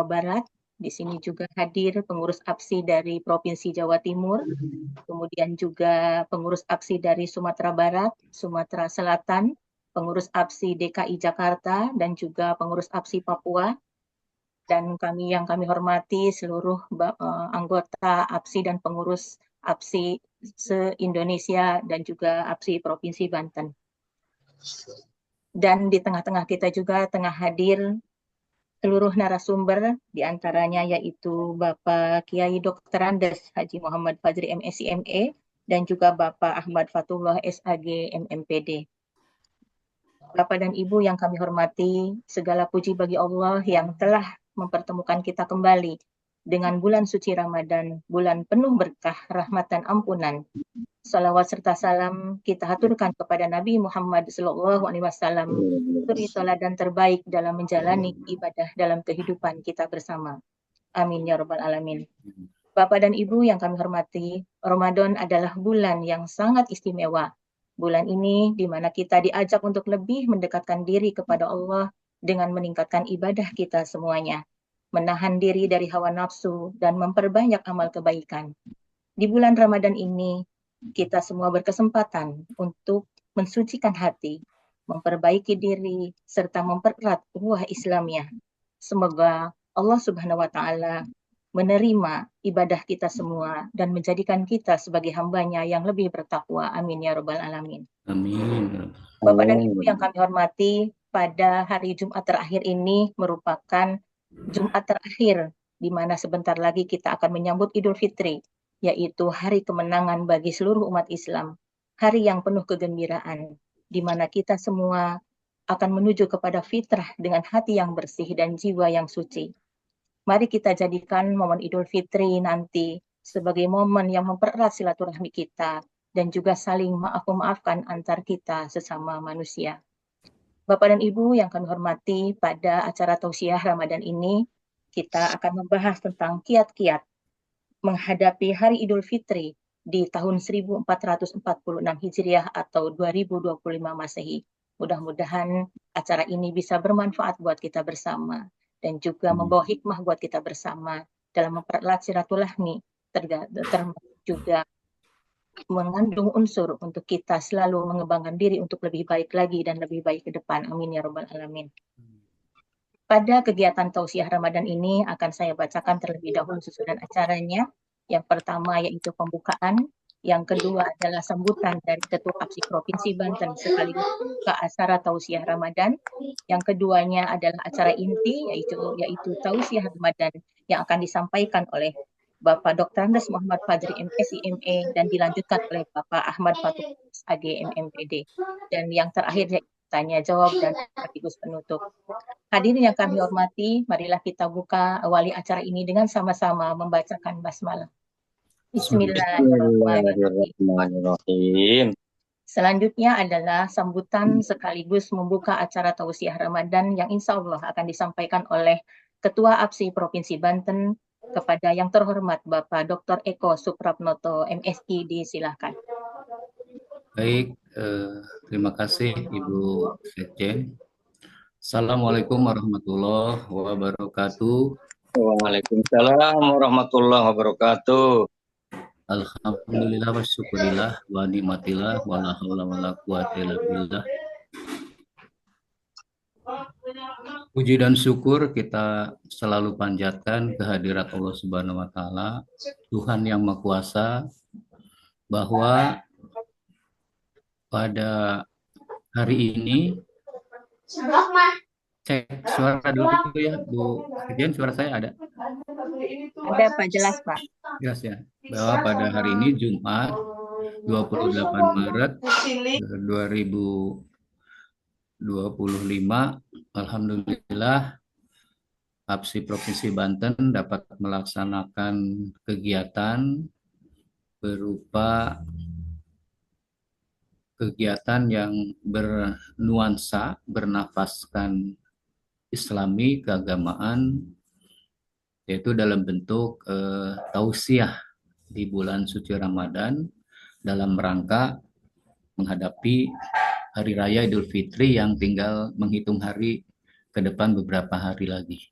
Jawa Barat. Di sini juga hadir pengurus APSI dari Provinsi Jawa Timur, kemudian juga pengurus APSI dari Sumatera Barat, Sumatera Selatan, pengurus APSI DKI Jakarta, dan juga pengurus APSI Papua. Dan yang kami hormati seluruh anggota APSI dan pengurus APSI se-Indonesia dan juga APSI Provinsi Banten. Dan di tengah-tengah kita juga tengah hadir seluruh narasumber, diantaranya yaitu Bapak Kiai Dr. Andes Haji Muhammad Fajri MSc ME dan juga Bapak Ahmad Fatullah SAG MMPD. Bapak dan Ibu yang kami hormati, segala puji bagi Allah yang telah mempertemukan kita kembali dengan bulan suci Ramadan, bulan penuh berkah, rahmat dan ampunan. Salawat serta salam kita haturkan kepada Nabi Muhammad SAW, suri teladan terbaik dalam menjalani ibadah dalam kehidupan kita bersama. Amin ya rabbal alamin. Bapak dan Ibu yang kami hormati, Ramadan adalah bulan yang sangat istimewa. Bulan ini di mana kita diajak untuk lebih mendekatkan diri kepada Allah dengan meningkatkan ibadah kita semuanya, menahan diri dari hawa nafsu dan memperbanyak amal kebaikan. Di bulan Ramadan ini kita semua berkesempatan untuk mensucikan hati, memperbaiki diri, serta mempererat ukhuwah Islamiyah. Semoga Allah Subhanahu wa Ta'ala menerima ibadah kita semua dan menjadikan kita sebagai hambanya yang lebih bertakwa. Amin ya rabbal alamin. Amin. Bapak dan Ibu yang kami hormati, pada hari Jumat terakhir ini merupakan Jumat terakhir di mana sebentar lagi kita akan menyambut Idul Fitri, yaitu hari kemenangan bagi seluruh umat Islam, hari yang penuh kegembiraan, di mana kita semua akan menuju kepada fitrah dengan hati yang bersih dan jiwa yang suci. Mari kita jadikan momen Idul Fitri nanti sebagai momen yang mempererat silaturahmi kita dan juga saling maaf-memaafkan antar kita sesama manusia. Bapak dan Ibu yang kami hormati, pada acara tausiah Ramadan ini kita akan membahas tentang kiat-kiat menghadapi hari Idul Fitri di tahun 1446 Hijriah atau 2025 Masehi. Mudah-mudahan acara ini bisa bermanfaat buat kita bersama dan juga membawa hikmah buat kita bersama dalam mempererat silaturahmi, termasuk juga mengandung unsur untuk kita selalu mengembangkan diri untuk lebih baik lagi dan lebih baik ke depan. Amin ya rabbal alamin. Pada kegiatan tausiah Ramadan ini akan saya bacakan terlebih dahulu susunan acaranya. Yang pertama yaitu pembukaan, yang kedua adalah sambutan dari Ketua APSI Provinsi Banten sekaligus ke acara tausiah Ramadan. Yang keduanya adalah acara inti yaitu tausiah Ramadan yang akan disampaikan oleh Bapak Dr. Andes Muhammad Fajri MSc ME dan dilanjutkan oleh Bapak Ahmad Fatul AG MMPD. Dan yang terakhir yaitu tanya jawab dan sekaligus penutup. Hadirin yang kami hormati, marilah kita awali acara ini dengan sama-sama membacakan basmalah. Bismillahirrahmanirrahim. Selanjutnya adalah sambutan sekaligus membuka acara tausiah Ramadan yang insya Allah akan disampaikan oleh Ketua APSI Provinsi Banten kepada yang terhormat Bapak Dr. Eko Suprapnoto MSI, silakan. Baik, terima kasih Ibu Sekjen. Assalamualaikum warahmatullahi wabarakatuh. Waalaikumsalam warahmatullahi wabarakatuh. Alhamdulillah wa syukurillah wa nikmatillah wa la haula wa la quwata illa billah. Puji dan syukur kita selalu panjatkan kehadirat Allah Subhanahu wa taala, Tuhan yang Maha Kuasa, bahwa pada hari ini cek suara dulu ya Bu Sekjen, suara saya ada? Ada Pak, jelas Pak. Jelas ya, bahwa pada hari ini Jumat 28 Maret 2025, Alhamdulillah APSI Provinsi Banten dapat melaksanakan kegiatan berupa kegiatan yang bernuansa, bernafaskan Islami, keagamaan, yaitu dalam bentuk tausiah di bulan suci Ramadan dalam rangka menghadapi Hari Raya Idul Fitri yang tinggal menghitung hari ke depan beberapa hari lagi.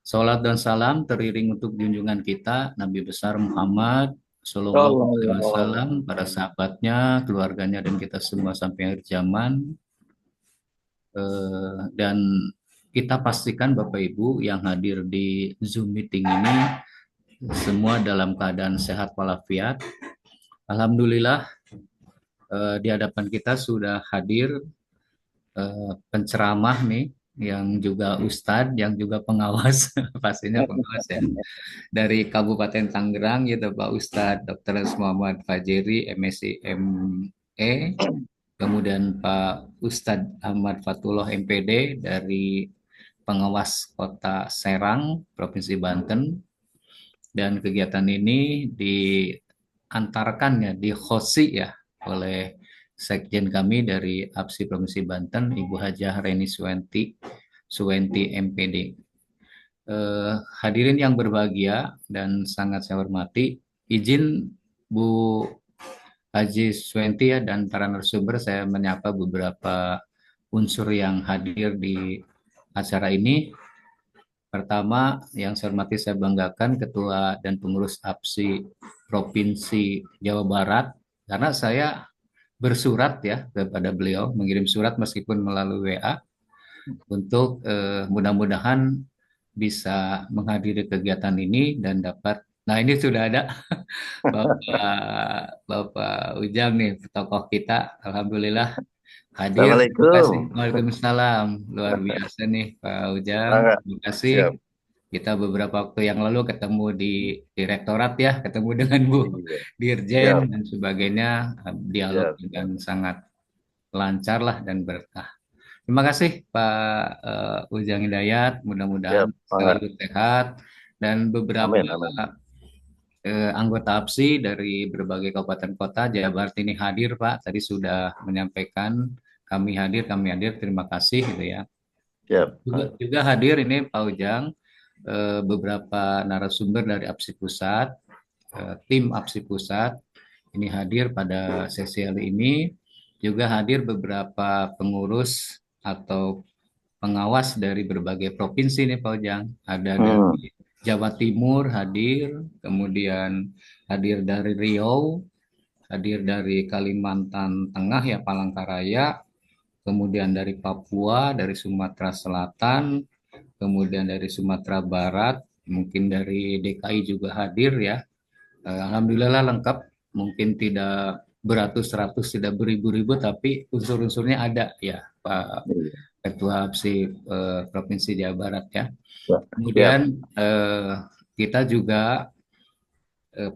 Salat dan salam teriring untuk junjungan kita Nabi besar Muhammad Sallallahu Alaihi Sallallahu. Wasallam, para sahabatnya, keluarganya, dan kita semua sampai akhir zaman. Dan kita pastikan Bapak Ibu yang hadir di Zoom meeting ini semua dalam keadaan sehat walafiat. Alhamdulillah, di hadapan kita sudah hadir penceramah nih, yang juga ustadz, yang juga pengawas, pastinya pengawas ya, dari Kabupaten Tangerang gitu, Pak Ustadz Dr. Muhammad Fajeri, MSc ME, kemudian Pak Ustadz Ahmad Fatullah MPD dari pengawas Kota Serang, Provinsi Banten, dan kegiatan ini diantarkan ya, dihosti ya oleh Sekjen kami dari APSI Provinsi Banten, Ibu Hajah Reni Suwenti MPD. Hadirin yang berbahagia dan sangat saya hormati, izin Bu Haji Suwenti ya dan para narasumber, saya menyapa beberapa unsur yang hadir di acara ini. Pertama, yang saya hormati, saya banggakan Ketua dan Pengurus APSI Provinsi Jawa Barat, karena saya bersurat ya kepada beliau, mengirim surat meskipun melalui WA, untuk mudah-mudahan bisa menghadiri kegiatan ini dan dapat. Nah, ini sudah ada Bapak Ujang nih, tokoh kita, alhamdulillah hadir. Terima kasih. Assalamualaikum. Waalaikumsalam. Luar biasa nih Pak Ujang. Semangat. Terima kasih. Siap. Kita beberapa waktu yang lalu ketemu di direktorat ya, ketemu dengan Bu Iya. Dirjen Siap. dan sebagainya, dialog Siap. dengan sangat lancar lah dan berkah. Terima kasih Pak Ujang Hidayat, mudah-mudahan Siap. Semangat. selalu sehat, dan beberapa Amin. Amin. anggota APSI dari berbagai kabupaten kota Jawa Barat ini hadir Pak. Tadi sudah menyampaikan kami hadir, terima kasih gitu ya. Siap. Juga hadir ini Pak Ujang, beberapa narasumber dari APSI Pusat, tim APSI Pusat ini hadir pada sesi kali ini. Juga hadir beberapa pengurus atau pengawas dari berbagai provinsi nih Pak Ujang. Ada dari Jawa Timur hadir, kemudian hadir dari Riau, hadir dari Kalimantan Tengah ya Palangkaraya, kemudian dari Papua, dari Sumatera Selatan, kemudian dari Sumatera Barat, mungkin dari DKI juga hadir ya. Alhamdulillah lengkap, mungkin tidak beratus-ratus, tidak beribu-ribu, tapi unsur-unsurnya ada ya Pak Ketua APSI Provinsi Jawa Barat ya. Kemudian kita juga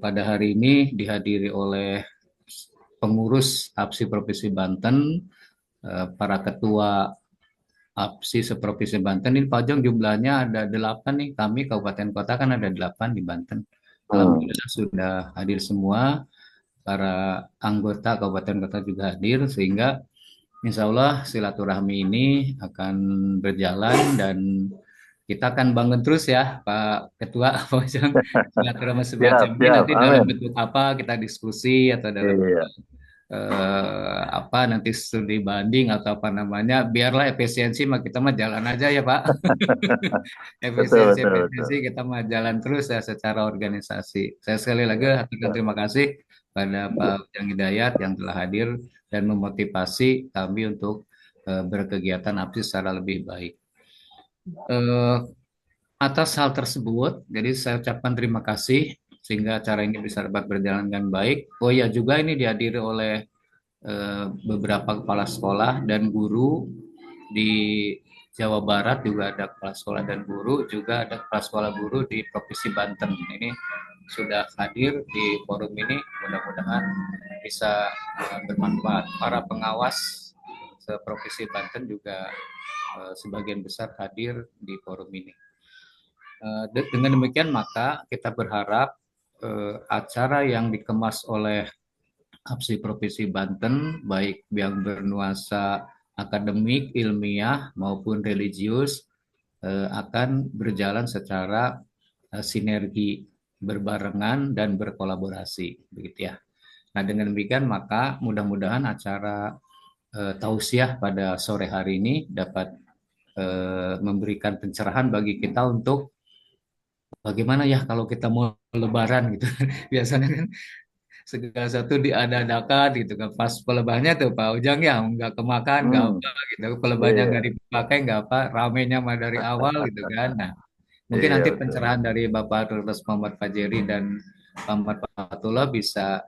pada hari ini dihadiri oleh pengurus APSI Provinsi Banten, para ketua APSI seprovinsi Banten. Ini Pak Jong, jumlahnya ada 8 nih, kami kabupaten kota kan ada 8 di Banten. Alhamdulillah sudah hadir semua, para anggota kabupaten kota juga hadir, sehingga insya Allah silaturahmi ini akan berjalan dan kita akan bangun terus ya Pak Ketua, Pak Ujang, silaturahmi semacam ini nanti dalam bentuk apa, kita diskusi atau dalam apa nanti studi banding atau apa namanya, biarlah efisiensi mah kita mah jalan aja ya Pak. efisiensi kita mah jalan terus ya secara organisasi. Saya sekali lagi aturkan terima kasih pada Pak Ujang Hidayat yang telah hadir dan memotivasi kami untuk berkegiatan APSI secara lebih baik. Atas hal tersebut, jadi saya ucapkan terima kasih sehingga acara ini bisa dapat berjalan dengan baik. Oh ya, juga ini dihadiri oleh beberapa kepala sekolah dan guru di Jawa Barat, juga ada kepala sekolah dan guru, juga ada kepala sekolah guru di Provinsi Banten. Ini sudah hadir di forum ini, mudah-mudahan bisa bermanfaat. Para pengawas Provinsi Banten juga sebagian besar hadir di forum ini. Dengan demikian maka kita berharap acara yang dikemas oleh APSI Provinsi Banten, baik yang bernuansa akademik, ilmiah maupun religius, akan berjalan secara sinergi, berbarengan dan berkolaborasi, begitu ya. Nah, dengan demikian maka mudah-mudahan acara tausiah pada sore hari ini dapat memberikan pencerahan bagi kita untuk bagaimana ya kalau kita mau lebaran gitu. Biasanya kan segala sesuatu diadakan gitu kan. Pas pelebarannya tuh Pak Ujang ya nggak kemakan nggak Hmm, apa gitu. Pelebarannya nggak iya, dipakai nggak apa. Ramenya mah dari awal gitu kan. Nah, mungkin iya nanti betul. pencerahan dari Bapak Dr. Muhammad Fajeri dan Pak Muhammad Fatullah bisa,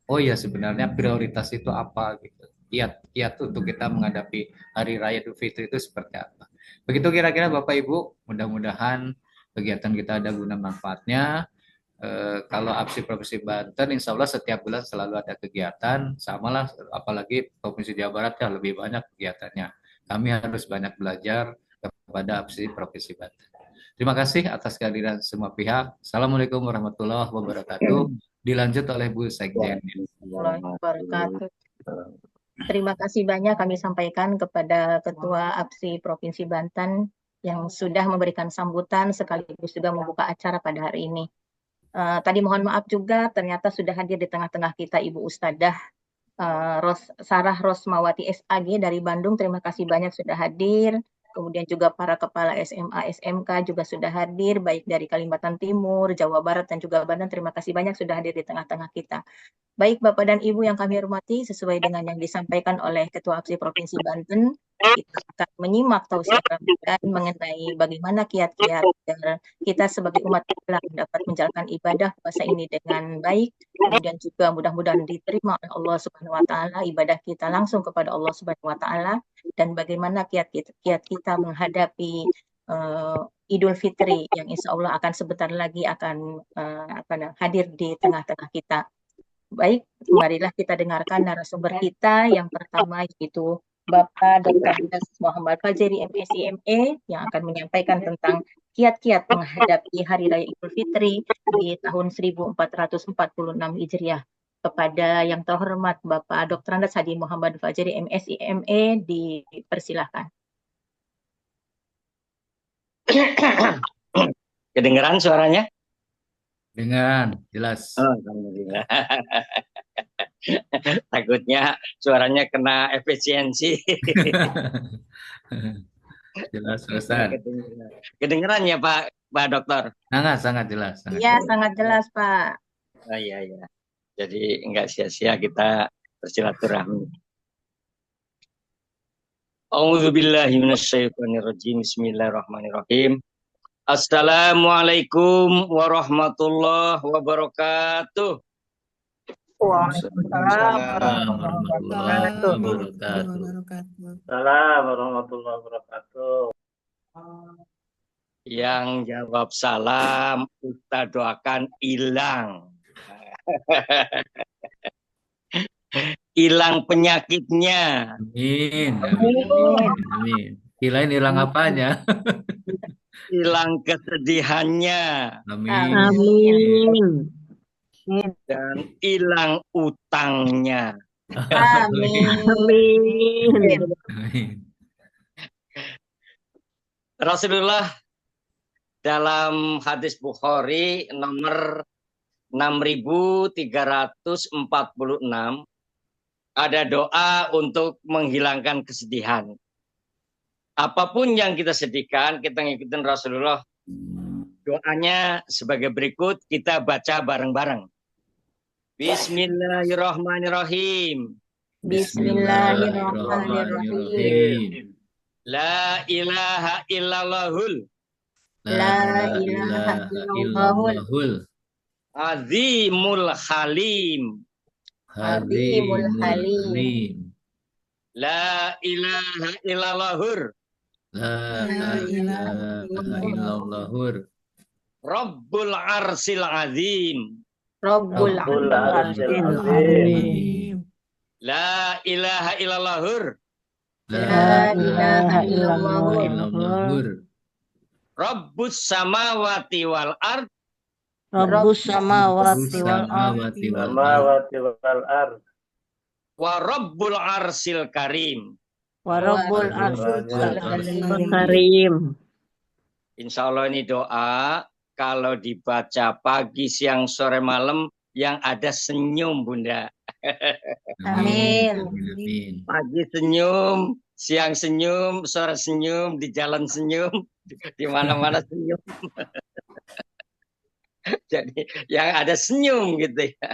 oh ya sebenarnya prioritas itu apa gitu. Kiat-kiat untuk kita menghadapi Hari Raya Idul Fitri itu seperti apa. Begitu kira-kira Bapak Ibu, mudah-mudahan kegiatan kita ada guna manfaatnya. Kalau APSI Provinsi Banten, insya Allah setiap bulan selalu ada kegiatan, samalah apalagi Provinsi Jawa Barat ya lebih banyak kegiatannya. Kami harus banyak belajar kepada APSI Provinsi Banten. Terima kasih atas kehadiran semua pihak. Assalamualaikum warahmatullahi wabarakatuh. Dilanjut oleh Bu Sekjen. Warahmatullahi wabarakatuh. Terima kasih banyak kami sampaikan kepada Ketua APSI Provinsi Banten yang sudah memberikan sambutan sekaligus juga membuka acara pada hari ini. Tadi mohon maaf juga ternyata sudah hadir di tengah-tengah kita Ibu Ustadzah Sarah Rosmawati SAG dari Bandung. Terima kasih banyak sudah hadir. Kemudian juga para kepala SMA, SMK juga sudah hadir, baik dari Kalimantan Timur, Jawa Barat, dan juga Banten. Terima kasih banyak sudah hadir di tengah-tengah kita. Baik Bapak dan Ibu yang kami hormati, sesuai dengan yang disampaikan oleh Ketua APSI Provinsi Banten, kita akan menyimak tausiah Ramadan mengenai bagaimana kiat-kiat agar kita sebagai umat Islam dapat menjalankan ibadah puasa ini dengan baik, kemudian juga mudah-mudahan diterima oleh Allah Subhanahu wa taala ibadah kita langsung kepada Allah Subhanahu wa taala, dan bagaimana kiat kita menghadapi Idul Fitri yang insya Allah akan sebentar lagi akan hadir di tengah-tengah kita. Baik, marilah kita dengarkan narasumber kita. Yang pertama yaitu Bapak Dr. Andes Muhammad Fajeri MSI ME yang akan menyampaikan tentang kiat-kiat menghadapi Hari Raya Idul Fitri di tahun 1446 Hijriah. Kepada yang terhormat Bapak Dr. Andes Haji Muhammad Fajeri MSI ME dipersilahkan. Kedengeran suaranya? Dengan jelas. Oh, alhamdulillah. Takutnya suaranya kena efisiensi. Jelas, Ustaz. Kedengeran ya Pak Dokter? Sangat jelas. Iya, sangat jelas Pak. Oh iya ya. Jadi enggak sia-sia kita bersilaturahmi. A'udzubillahi minasyaitonirrajim. Bismillahirrahmanirrahim. Assalamualaikum warahmatullahi wabarakatuh. Waalaikumsalam warahmatullahi wabarakatuh. Assalamualaikum warahmatullahi wabarakatuh. Yang jawab salam, kita doakan hilang. Hilang penyakitnya. Amin. Kirain hilang apanya? Hilang kesedihannya. Amin. Dan hilang utangnya. Amin. Rasulullah dalam hadis Bukhari nomor 6346 ada doa untuk menghilangkan kesedihan. Apapun yang kita sedihkan, kita ngikutin Rasulullah. Doanya sebagai berikut, kita baca bareng-bareng. Bismillahirrahmanirrahim. Bismillahirrahmanirrahim. La ilaha illallahul. La ilaha illallahul. Azimul Halim. Azimul Halim. La ilaha illallahur. La ilaha illallahur. Rabbul Arsil Azim. Rabbul Arsyil Azim. La ilaha illallahur. La ilaha illallahur. Rabbus samawati wal ard. Rabbus samawati wal ard. Wa Rabbul Arsil Karim. Wa Rabbul Arsyil Karim. Insya Allah ini doa kalau dibaca pagi, siang, sore, malam yang ada senyum Bunda. Amin. Pagi senyum, siang senyum, sore senyum, di jalan senyum, di mana-mana senyum. Jadi yang ada senyum gitu ya.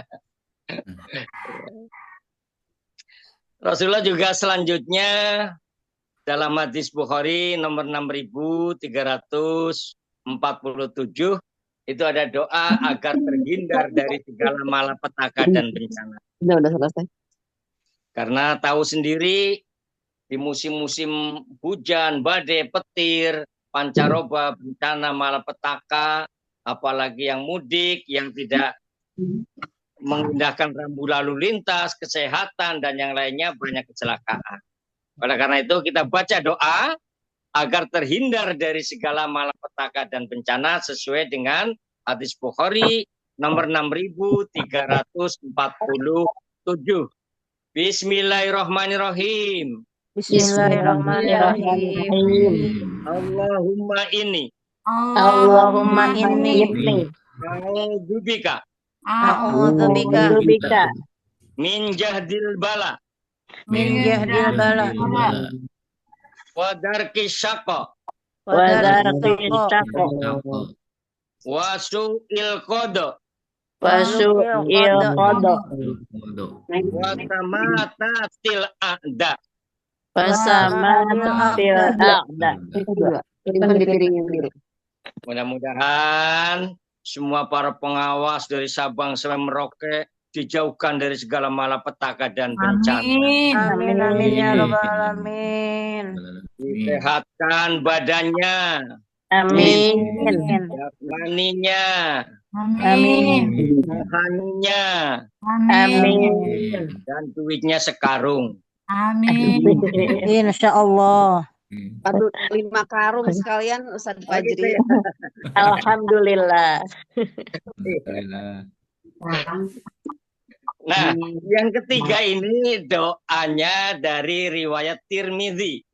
Rasulullah juga selanjutnya dalam hadis Bukhari nomor 6347 itu ada doa agar terhindar dari segala malapetaka dan bencana. Udah selesai. Karena tahu sendiri di musim-musim hujan, badai, petir, pancaroba, bencana, malapetaka, apalagi yang mudik, yang tidak mengindahkan rambu lalu lintas, kesehatan, dan yang lainnya banyak kecelakaan. Oleh karena itu kita baca doa agar terhindar dari segala malapetaka dan bencana sesuai dengan hadis Bukhari nomor 6347. Bismillahirrahmanirrahim. Bismillahirrahmanirrahim. Allahumma inni Allahumma inni a'udzubika a'udzubika min jahdil bala min jahdil bala wa darki syaqqa wa darqil syaqqa wa su'il qada wa su'il qada wa tamatatil a'da. wa samatil a'da. Mudah-mudahan semua para pengawas dari Sabang sampai Merauke dijauhkan dari segala malapetaka dan bencana. Amin amin ya rabbal alamin. Disehatkan badannya, Amin. jasmaninya, Amin. rohaninya, Amin. dan duitnya sekarung. Insya Allah. Aduh, 5 karung sekalian Ustaz Fajri. Alhamdulillah. Nah, yang ketiga ini doanya dari riwayat Tirmidzi.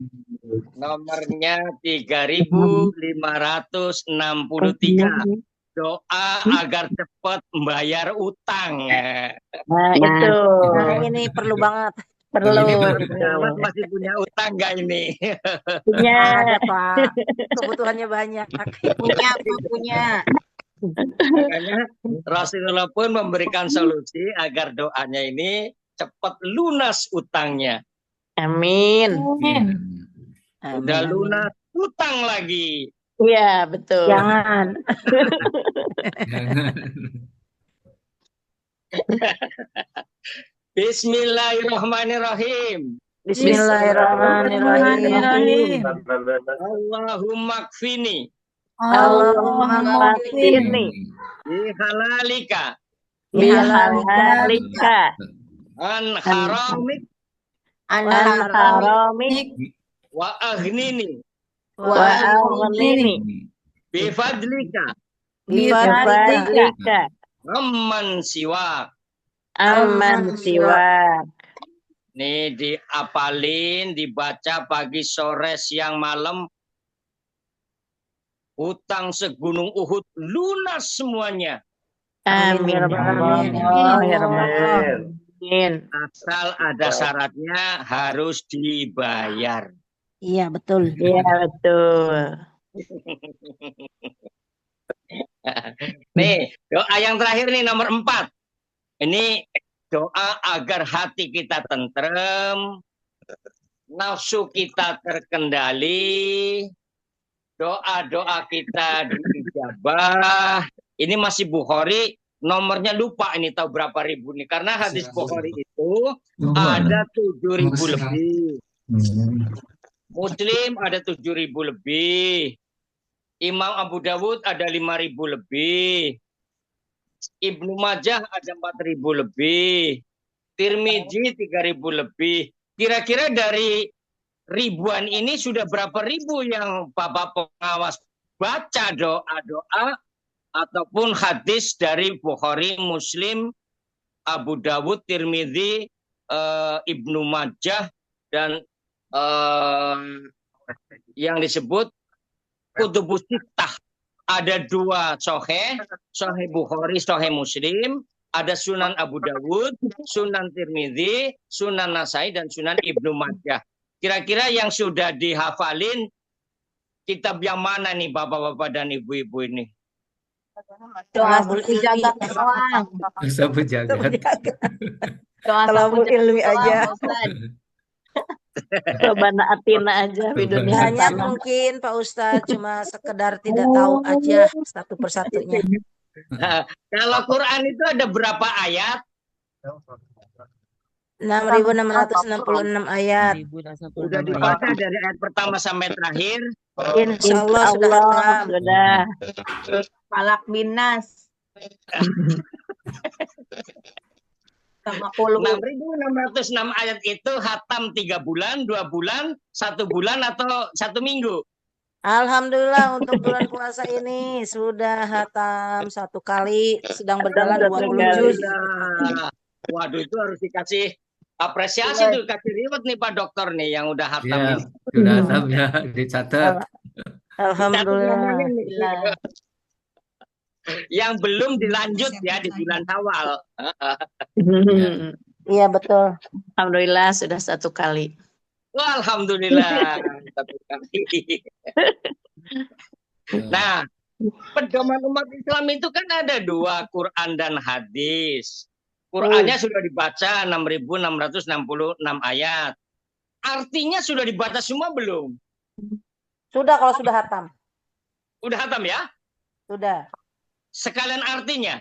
Nomornya 3563. Doa agar cepat membayar utang. Nah, itu. Nah, ini perlu banget. Perlu. Pengawas masih punya utang nggak ini? Punya. Ada, Pak. Kebutuhannya banyak. Punya. Makanya Rasulullah pun memberikan solusi agar doanya ini cepat lunas utangnya. Amin. Udah lunas, utang lagi. Iya, betul. Jangan. Bismillahirrahmanirrahim. Bismillahirrahmanirrahim. Allahumma kfini Allahumma kfirni bihalalika bihalalika an haramik an haramik wa aghnini wa aghnini bifadlika bifadlika amman siwak. amman siwak. Nih diapalin, dibaca pagi, sore, siang, malam. Hutang segunung Uhud lunas semuanya. Amin ya rabbal alamin. Asal ada syaratnya harus dibayar. Iya betul. Iya betul. Nih doa yang terakhir nih nomor 4. Ini doa agar hati kita tentrem, nafsu kita terkendali, doa-doa kita diijabah. Ini masih Bukhari, nomornya lupa ini tahu berapa ribu nih. Karena hadis Bukhari itu ada 7.000 lebih. Muslim ada 7.000 lebih. Imam Abu Dawud ada 5.000 lebih. Ibnu Majah ada 4.000 lebih. Tirmidzi 3.000 lebih. Kira-kira dari ribuan ini sudah berapa ribu yang Bapak pengawas baca doa-doa ataupun hadis dari Bukhari, Muslim, Abu Dawud, Tirmidzi, Ibnu Majah, dan yang disebut Kutubus Sittah. Ada 2 Sahih, Sahih Bukhari, Sahih Muslim, ada Sunan Abu Dawud, Sunan Tirmidzi, Sunan Nasai, dan Sunan Ibnu Majah. Kira-kira yang sudah dihafalin kitab yang mana nih Bapak-bapak dan Ibu-ibu ini? Doa Talabul sapu ilmi. jagat doang. Sapu jagat. Doa sapu Talabul jagat ilmi doang, aja. Pak Ustadz. Robana atina aja di dunia Banyak sana. mungkin Pak Ustadz, cuma sekedar tidak tahu aja satu persatunya. Nah, kalau Quran itu ada berapa ayat? 6.666 ayat. Udah dibaca dari ayat pertama sampai terakhir. Insya Allah sudah Allah hatam. sudah. Falak binas. Sama kulu. 6.606 ayat itu hatam 3 bulan, 2 bulan, 1 bulan atau 1 minggu? Alhamdulillah untuk bulan puasa ini sudah hatam 1 kali, sedang berjalan 20 juz. Alhamdulillah. Waduh, itu harus dikasih apresiasi tuh, kasih reward nih Pak Dokter nih yang udah hatam Ya, ini. sudah hatam ya, dicatat. Alhamdulillah. Yang belum dilanjut ya di bulan Syawal. Iya betul. Alhamdulillah sudah 1 kali. Wah, alhamdulillah. 1 kali. Nah, pedoman umat Islam itu kan ada 2, Quran dan hadis. Qurannya sudah dibaca 6.666 ayat. Artinya sudah dibaca semua belum? Sudah kalau sudah hatam. Udah hatam ya? Sudah. Sekalian artinya.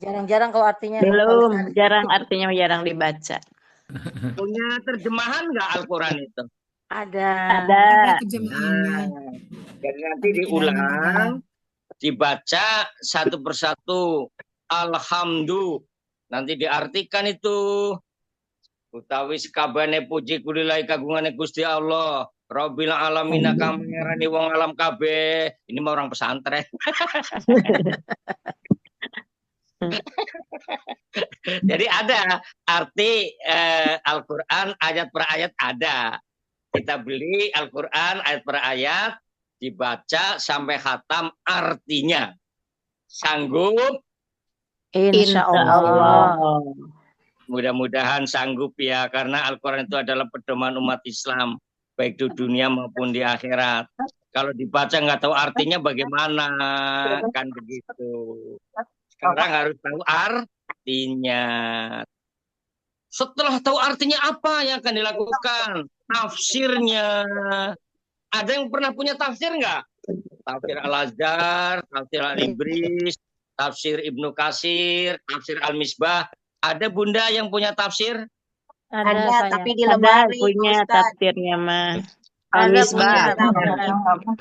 Jarang-jarang kalau artinya. Belum, jarang artinya jarang dibaca. Punya terjemahan nggak Al-Quran itu? Ada. Ada. Nah, jadi nanti diulang, dibaca satu persatu. Alhamdulillah. Nanti diartikan itu. Utawi sekabane puji kulilai kagungane Gusti Allah. Rabbil alamina kang ngerani wong alam kabeh. Ini mah orang pesantren. Jadi ada arti Al-Quran ayat per ayat ada. Kita beli Al-Quran ayat per ayat, dibaca sampai khatam artinya. Sanggup? Insya Allah. Mudah-mudahan sanggup ya, karena Al-Quran itu adalah pedoman umat Islam, baik di dunia maupun di akhirat. Kalau dibaca nggak tahu artinya bagaimana, kan begitu. Sekarang harus tahu artinya. Setelah tahu artinya apa yang akan dilakukan? Tafsirnya. Ada yang pernah punya tafsir nggak? Tafsir Al-Azhar, tafsir Al-Ibris, tafsir Ibnu Katsir, tafsir Al-Misbah. Ada Bunda yang punya tafsir? Ada, tapi di Ada lemari, punya Ustadz. tafsirnya mah. Ada Al-Misbah. punya,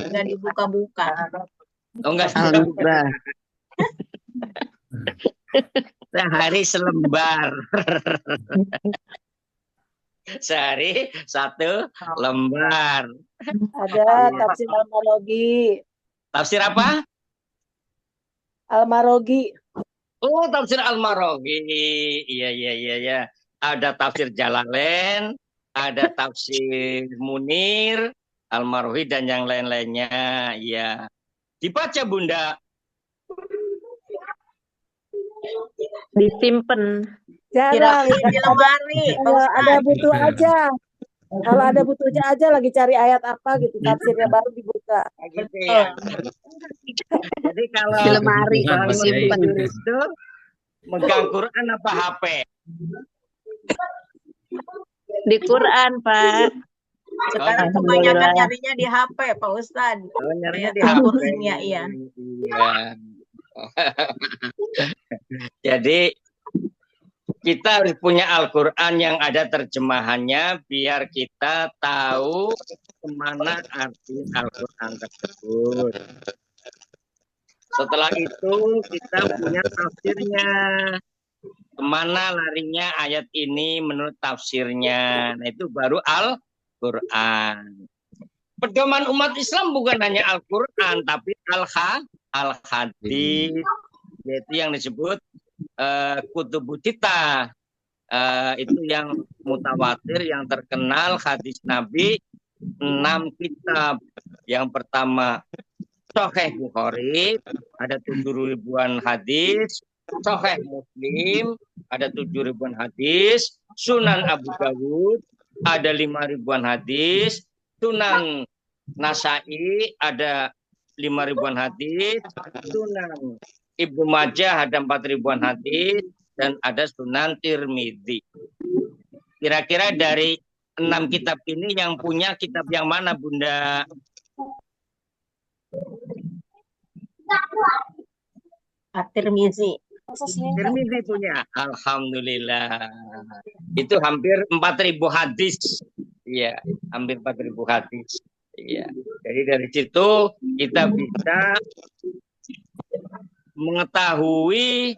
nggak dibuka-buka. Oh enggak, Al-Misbah. sehari selembar. Sehari 1 lembar. Ada tafsir Al-Marogi. Tafsir apa? Al-Marogi. Oh, tafsir Al-Marogi. Iya. Ada tafsir Jalalain, ada tafsir Munir, Al-Marogi dan yang lain-lainnya. Iya. Dibaca Bunda. Disimpan. Kirain di lemari. Kalau ada butuh aja. Kalau ada butuhnya aja lagi cari ayat apa gitu, tafsirnya baru dibuka. Gitu ya. Jadi kalau Di lemari, kalau disimpan. itu megang Quran apa HP? Di Quran, Pak. Sekarang Alhamdulillah. kebanyakan nyarinya di HP, Pak Ustadz. Oh, nyarinya di Campur HP. dunia, iya. Iya. Jadi kita harus punya Al-Quran yang ada terjemahannya biar kita tahu kemana arti Al-Quran tersebut. Setelah itu kita punya tafsirnya. Kemana larinya ayat ini menurut tafsirnya. Nah itu baru Al-Quran. Pedoman umat Islam bukan hanya Al-Quran, tapi Al-Hadis. Yaitu yang disebut Kutubus Sittah. Itu yang mutawatir, yang terkenal hadis Nabi 6 kitab. Yang pertama Sahih Bukhari, ada 7 ribuan hadis. Sahih Muslim, ada 7 ribuan hadis. Sunan Abu Dawud, ada 5 ribuan hadis. Sunan Nasai, ada 5 ribuan hadis, Sunan Ibnu Majah ada 4 ribuan hadis, dan ada Sunan Tirmidzi. Kira-kira dari 6 kitab ini yang punya kitab yang mana, Bunda? At-Tirmizi. Tirmidzi punya. Alhamdulillah. Itu hampir 4.000 hadis. Iya, hampir 4.000 hadis. Iya. Jadi dari situ kita bisa mengetahui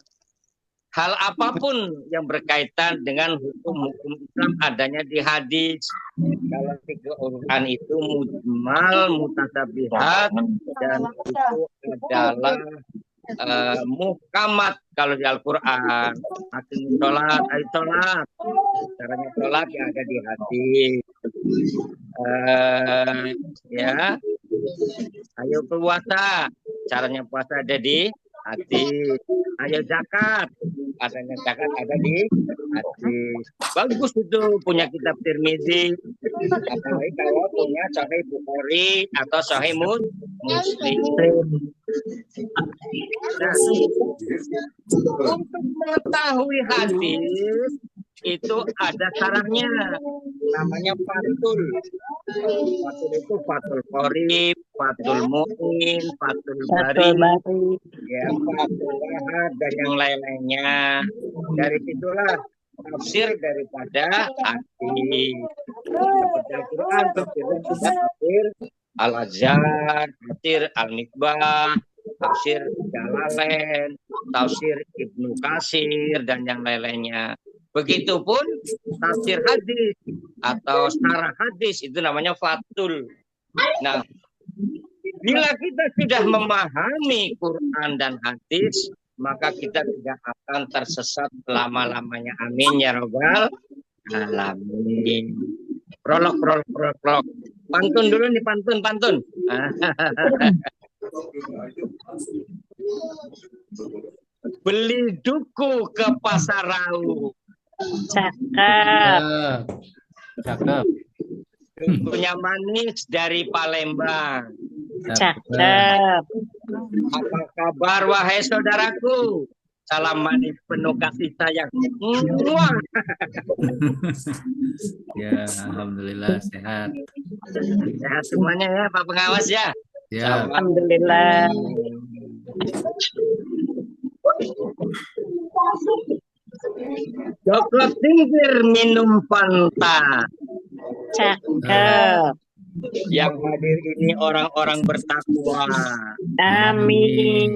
hal apapun yang berkaitan dengan hukum-hukum Islam adanya di hadis. Kalau di Quran itu mujmal, mutasyabihat, dan itu adalah muhkamat kalau di Al-Quran. Aqimus sholat, ayo sholat. Caranya sholat yang ada di hadis. Ya, ayo puasa. Caranya puasa ada di hadis. Ayo zakat. Adanya zakat ada di hadis. Bagus itu punya kitab Tirmidzi. Apalagi kalau punya Sahih Bukhari atau Sahih Muslim. Nah, untuk mengetahui hadis itu ada syaratnya, namanya fatul. Fatul itu fatul qorib, fatul mu'in, fatul bari, ya, fatul wahad, dan yang lain-lainnya. Dari situlah tafsir daripada hadis. Seperti Al-Quran, tafsir Al-Azhar, tafsir Al-Mikbah, tafsir Jalalain, tafsir Ibnu Katsir, dan yang lain-lainnya. Begitupun tafsir hadis atau syarah hadis itu namanya fatul. Nah, bila kita sudah memahami Quran dan hadis, maka kita tidak akan tersesat selama-lamanya. Amin ya robbal alamin. Prolog. Pantun dulu nih, pantun. Beli duku ke pasar Rau. Cakep. Dukunya manis dari Palembang. Cakep. Apa kabar wahai saudaraku? Salam manis penuh kasih sayang. Muah. Ya, alhamdulillah sehat. Sehat semuanya ya, Pak Pengawas ya. Ya. Alhamdulillah. Joko tingkir minum Fanta. Cakep. Yang hadir ini orang-orang bertakwa. Amin.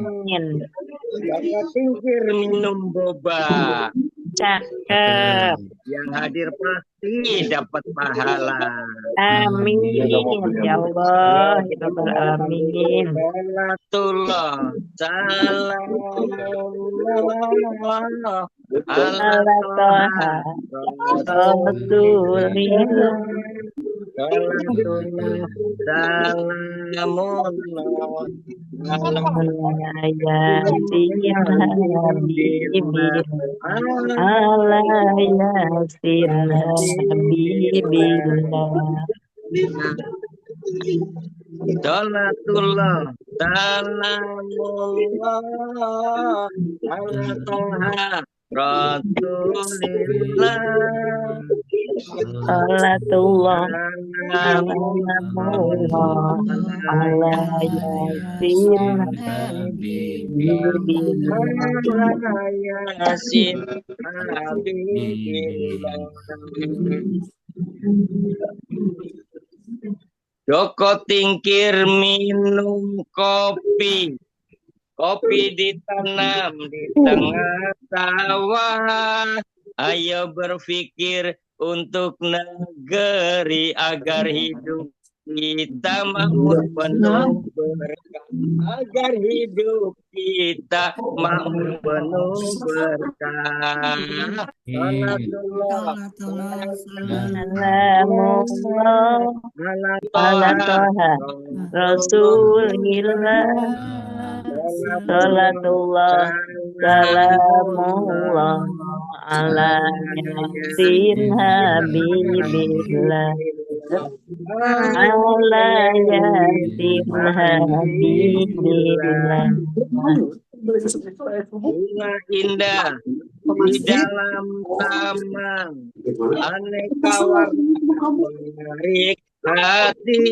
Joko tingkir minum boba. Cakep. Yang hadir pasti dapat pahala. Amin. Ya Allah. Ya Rabbal alamin. Salatullah, salamullah, Ala Toha. Rasulillah. salatullah, salamullah, Ala Yasin Habibillah. Ala Yasin Habibillah. salatullah, salamullah, ala Toha, Rasulillah. Salatullah salamullah ala yasin habibillah. Yasin habibillah. Joko tingkir minum kopi. Kopi ditanam di tengah sawah. Ayo berpikir untuk negeri agar hidup kita makmur penuh berkah. Agar hidup kita makmur penuh berkah. Salatullah, Salamullah ala Toha Rasulillah. Salatullah salamullah ala yasin habibillah. ala yasin habibillah. Bunga indah di dalam taman, aneka warna menarik hati.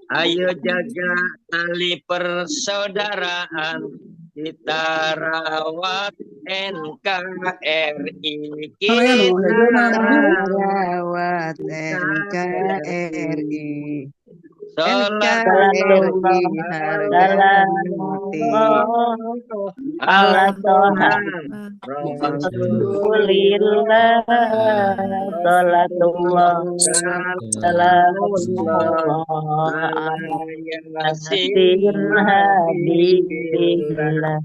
Ayo jaga tali persaudaraan, kita rawat NKRI kita. Rawat NKRI. NKRI harga mati. ala toha Rasulillah, salatullah salamullah ala yasin habibillah.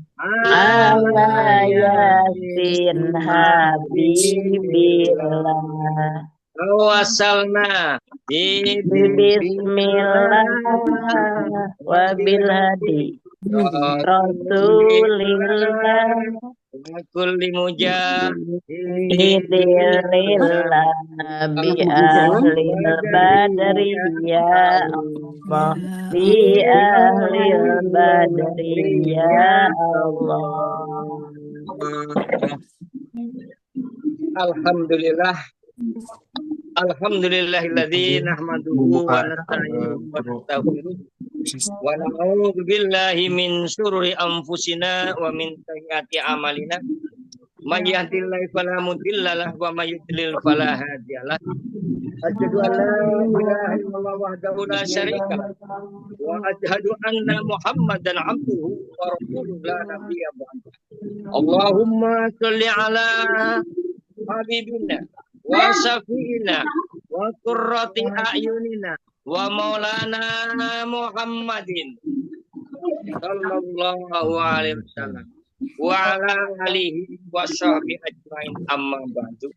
Ala yasin habibillah. Wasalna Bismillah wa bil hadi Rasulillah kulli Idilillah bi ahlil badri ya Allah bi ahlil badri ya Allah. Alhamdulillah. Alhamdulillahilladzi nahmaduhu wa nasta'inuhu wa nastaghfiruh wa na'udzu billahi min syururi anfusina wa min sayyiati a'malina. May yahdihillahu fala mudilla lahu wa may yudlil fala hadiyalah. Asyhadu an la ilaha illallah wahdahu la syarika lah wa asyhadu anna Muhammadan abduhu wa rasuluhu la nabiyya ba'da. Allahumma shalli ala habibina wa syafi'ina wa qurrati a'yunina wa maulana Muhammadin sallallahu alaihi wasallam wa ala alihi wa sahbihi ajmain, amma ba'du.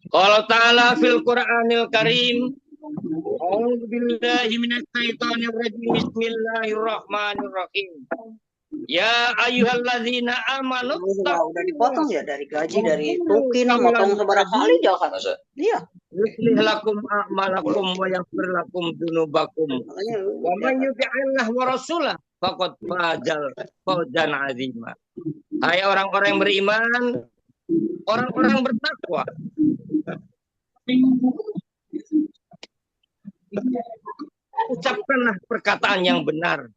Qala ta'ala fil Qur'anil Karim, a'udzu billahi minasy syaithanir rajim, bismillahirrahmanirrahim. Ya ayyuhalladzina amanu. Udah dipotong ya dari gaji, dari tukin, motong seberapa kali jangan kata saya. Iya. Yuslih lakum a'malakum wa yaghfir lakum dzunubakum. Wa man yuti'illah wa rasulah faqad fawzan 'azima. Hai orang-orang yang beriman, orang-orang bertakwa. Ucapkanlah perkataan yang benar.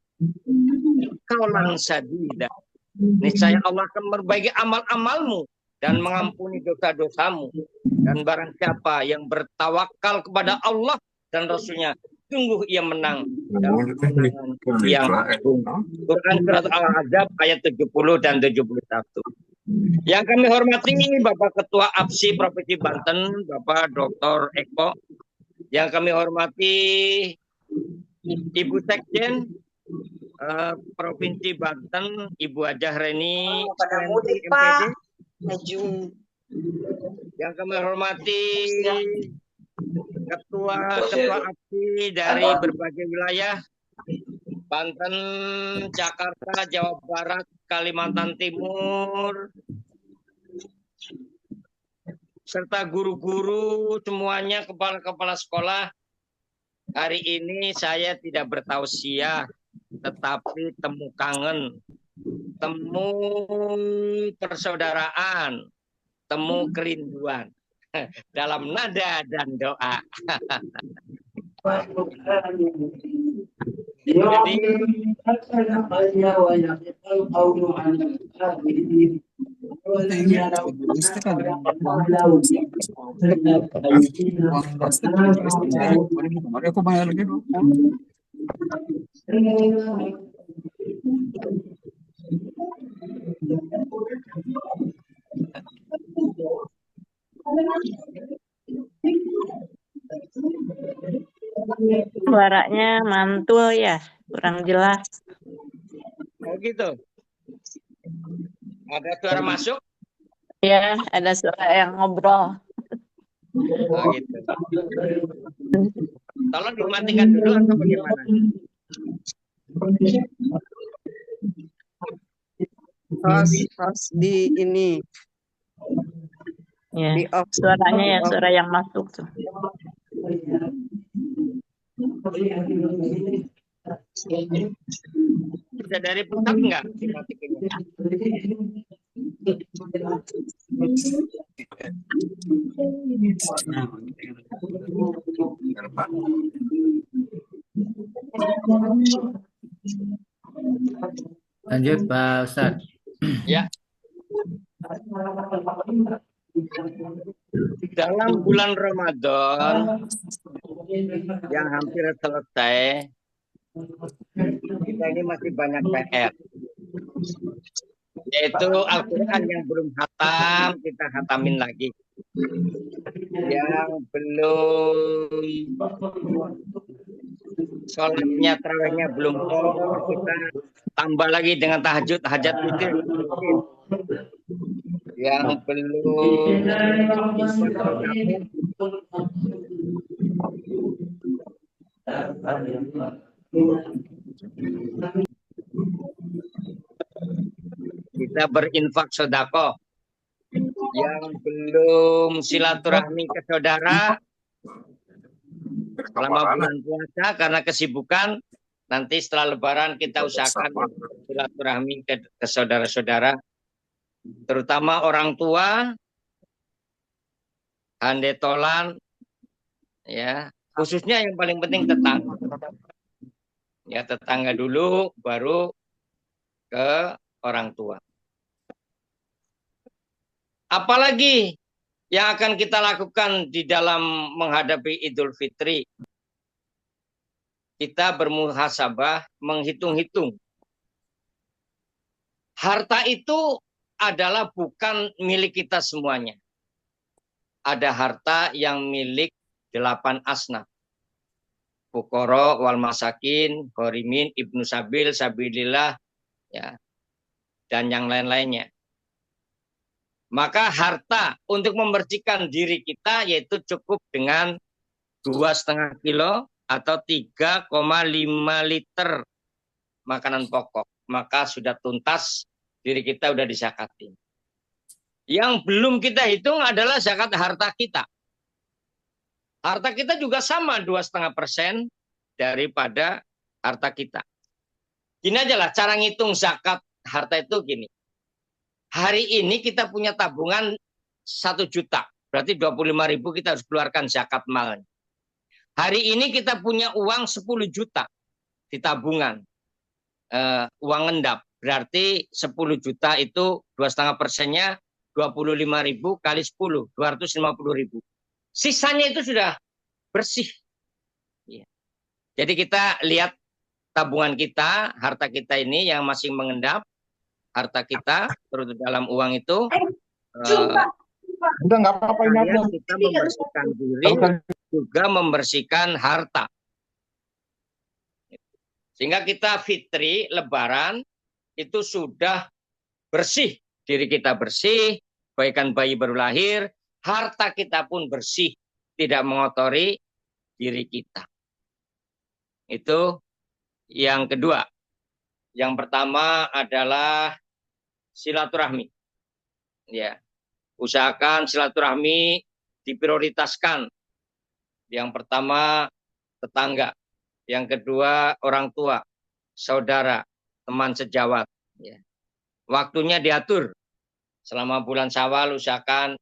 Kaulan sadida. Niscaya Allah akan memperbaiki amal-amalmu dan mengampuni dosa-dosamu. Dan barang siapa yang bertawakal kepada Allah dan Rasulnya, sungguh ia menang. Yang Quran surat Al-Ahzab ayat 70 dan 71. Yang kami hormati Bapak Ketua APSI Provinsi Banten, Bapak Dr. Eko. Yang kami hormati Ibu Sekjen Provinsi Banten, Ibu Ajah Reni, MPD. Yang kami hormati Ketua APSI dari berbagai wilayah, Banten, Jakarta, Jawa Barat, Kalimantan Timur, serta guru-guru semuanya, kepala-kepala sekolah. Hari ini saya tidak bertausiah, tetapi temu kangen, temu persaudaraan, temu kerinduan dalam nada dan doa. Jadi, Suaranya mantul ya, kurang jelas. oh gitu. Ada suara masuk? Ya, ada suara yang ngobrol. Oh gitu. Tolong dimatikan dulu atau bagaimana? Pas di ini. Ya, Di off. suaranya ya, suara yang masuk tuh. Bisa dari pusat enggak? Dimatikannya. Lanjut Pak Ustadz. Ya. Dalam bulan Ramadan yang hampir selesai, kita ini masih banyak PR. Yaitu Al-Quran yang belum hatam, kita hatamin lagi. Yang belum sholatnya, tarawihnya belum kor, kita tambah lagi dengan tahajud, hajat witir. Yang belum kita berinfak sedekah, yang belum silaturahmi ke saudara selama bulan puasa karena kesibukan, nanti setelah Lebaran kita usahakan silaturahmi ke saudara-saudara, terutama orang tua, handetolan, ya, khususnya yang paling penting tetangga. Ya, tetangga dulu, baru ke orang tua. Apalagi yang akan kita lakukan di dalam menghadapi Idul Fitri? Kita bermuhasabah, menghitung-hitung. Harta itu adalah bukan milik kita semuanya. Ada harta yang milik 8 asnaf. Fuqara wal masakin, ghorimin, ibnu sabil, sabilillah, ya, dan yang lain-lainnya. Maka harta untuk membersihkan diri kita yaitu cukup dengan 2,5 kilo atau 3,5 liter makanan pokok. Maka sudah tuntas, diri kita sudah disakatin. Yang belum kita hitung adalah zakat harta kita. Harta kita juga sama 2,5% daripada harta kita. Gini aja lah cara ngitung zakat harta itu gini. Hari ini kita punya tabungan 1 juta. Berarti 25.000 kita harus keluarkan zakat malnya. Hari ini kita punya uang 10 juta di tabungan. Uang ngendap. Berarti 10 juta itu 2,5%-nya 25.000 kali 10. 250.000. Sisanya itu sudah bersih. Jadi kita lihat tabungan kita, harta kita ini yang masih mengendap. Harta kita terus dalam uang itu udah nggak apa-apa ini aja. Kita membersihkan diri juga membersihkan harta, sehingga kita fitri lebaran itu sudah bersih, diri kita bersih, bagaikan bayi baru lahir, harta kita pun bersih, tidak mengotori diri kita. Itu yang kedua. Yang pertama adalah silaturahmi. Ya. Usahakan silaturahmi diprioritaskan. Yang pertama tetangga, yang kedua orang tua, saudara, teman sejawat. Ya. Waktunya diatur. Selama bulan Syawal usahakan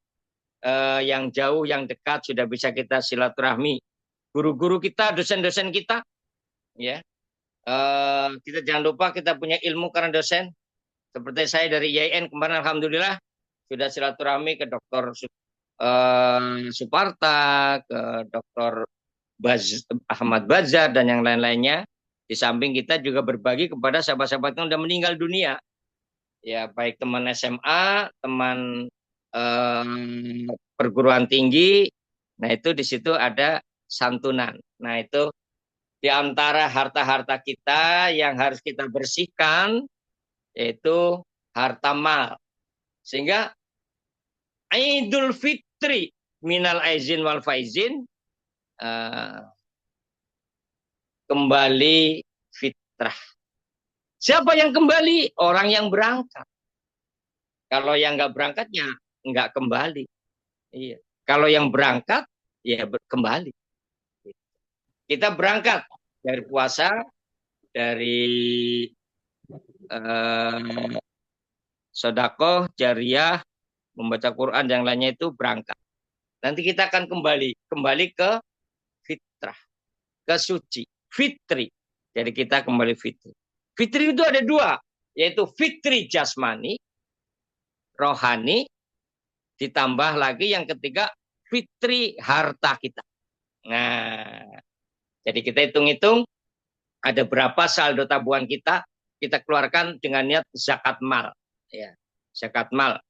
yang jauh, yang dekat sudah bisa kita silaturahmi. Guru-guru kita, dosen-dosen kita, ya. Kita jangan lupa kita punya ilmu karena dosen. Seperti saya dari IAIN kemarin alhamdulillah sudah silaturahmi ke Dr. Suparta, ke Dr. Ahmad Bazar dan yang lain-lainnya. Di samping kita juga berbagi kepada sahabat-sahabat yang sudah meninggal dunia. Ya, baik teman SMA, teman perguruan tinggi. Nah, itu di situ ada santunan. Nah, itu di antara harta-harta kita yang harus kita bersihkan, yaitu harta mal. Sehingga Idul Fitri minal aizin wal faizin kembali fitrah. Siapa yang kembali? Orang yang berangkat. Kalau yang nggak berangkat ya nggak kembali. Iya. Kalau yang berangkat ya kembali. Kita berangkat dari puasa, dari sedekah jariyah, membaca Quran yang lainnya itu berangkat. Nanti kita akan kembali ke fitrah, ke suci, fitri. Jadi kita kembali fitri. Fitri itu ada dua, yaitu fitri jasmani, rohani, ditambah lagi yang ketiga fitri harta kita. Nah, jadi kita hitung-hitung ada berapa saldo tabungan kita keluarkan dengan niat zakat mal. Ya, zakat mal.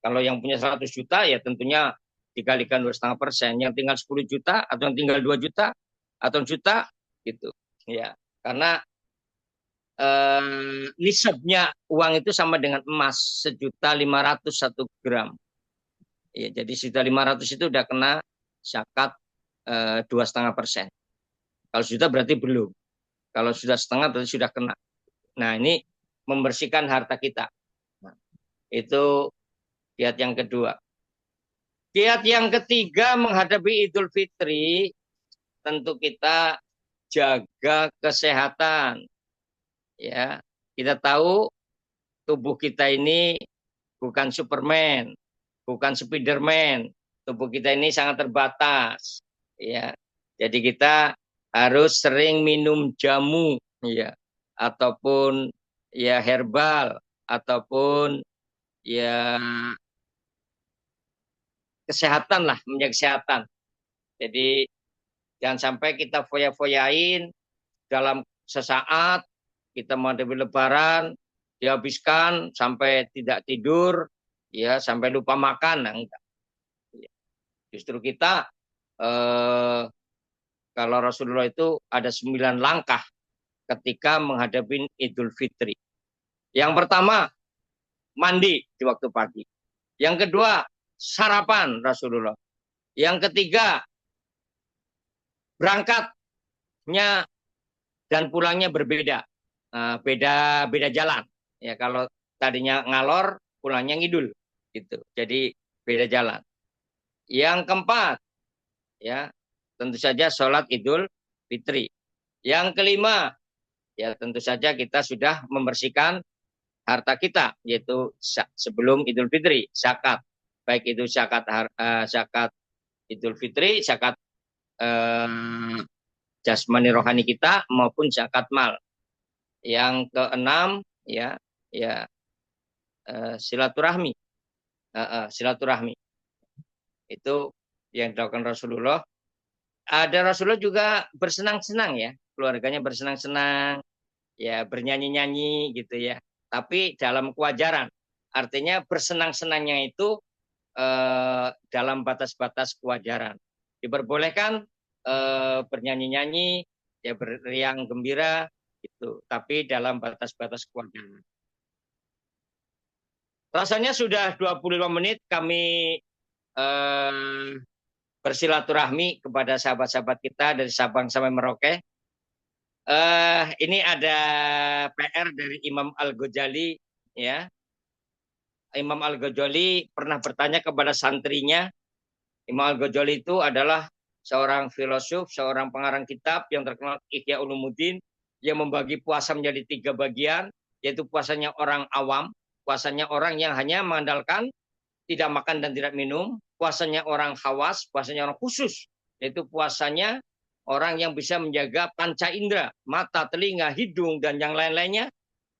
Kalau yang punya 100 juta ya tentunya dikalikan 2,5%. Yang tinggal 10 juta atau yang tinggal 2 juta atau juta gitu. Ya, karena nisabnya uang itu sama dengan emas 1.500.000 1 gram. Ya, jadi 1.500.000 itu udah kena zakat 2,5%. Kalau sudah berarti belum. Kalau sudah setengah berarti sudah kena. Nah, ini membersihkan harta kita. Nah, itu kiat yang kedua. Kiat yang ketiga menghadapi Idul Fitri, tentu kita jaga kesehatan. Ya, kita tahu tubuh kita ini bukan Superman, bukan Spiderman. Tubuh kita ini sangat terbatas. Ya, jadi kita harus sering minum jamu, ya, ataupun ya herbal, ataupun ya kesehatan lah, menjaga kesehatan. Jadi jangan sampai kita foya-foyain dalam sesaat kita menghadapi Lebaran dihabiskan sampai tidak tidur, ya sampai lupa makan. Nah, enggak. Justru kita kalau Rasulullah itu ada 9 langkah ketika menghadapi Idul Fitri. Yang pertama, mandi di waktu pagi. Yang kedua, sarapan Rasulullah. Yang ketiga, berangkatnya dan pulangnya berbeda. Beda jalan. Ya, kalau tadinya ngalor, pulangnya ngidul gitu. Jadi beda jalan. Yang keempat, ya, tentu saja sholat Idul Fitri. Yang kelima, ya tentu saja kita sudah membersihkan harta kita, yaitu sebelum Idul Fitri, zakat. Baik itu zakat Idul Fitri, zakat jasmani rohani kita maupun zakat mal. Yang keenam, ya silaturahmi. Silaturahmi. Itu yang dilakukan Rasulullah. Ada Rasulullah juga bersenang-senang ya, keluarganya bersenang-senang, ya bernyanyi-nyanyi gitu ya. Tapi dalam kewajaran, artinya bersenang-senangnya itu dalam batas-batas kewajaran. Diperbolehkan bernyanyi-nyanyi, ya beriang gembira gitu, tapi dalam batas-batas kewajaran. Rasanya sudah 25 menit kami bersilaturahmi kepada sahabat-sahabat kita dari Sabang sampai Merauke. Ini ada PR dari Imam Al-Ghazali, ya. Imam Al-Ghazali pernah bertanya kepada santrinya. Imam Al-Ghazali itu adalah seorang filosof, seorang pengarang kitab yang terkenal Ihya Ulumuddin, yang membagi puasa menjadi 3 bagian, yaitu puasanya orang awam, puasanya orang yang hanya mengandalkan tidak makan dan tidak minum, puasanya orang khawas, puasanya orang khusus, yaitu puasanya orang yang bisa menjaga panca indera, mata, telinga, hidung, dan yang lain-lainnya.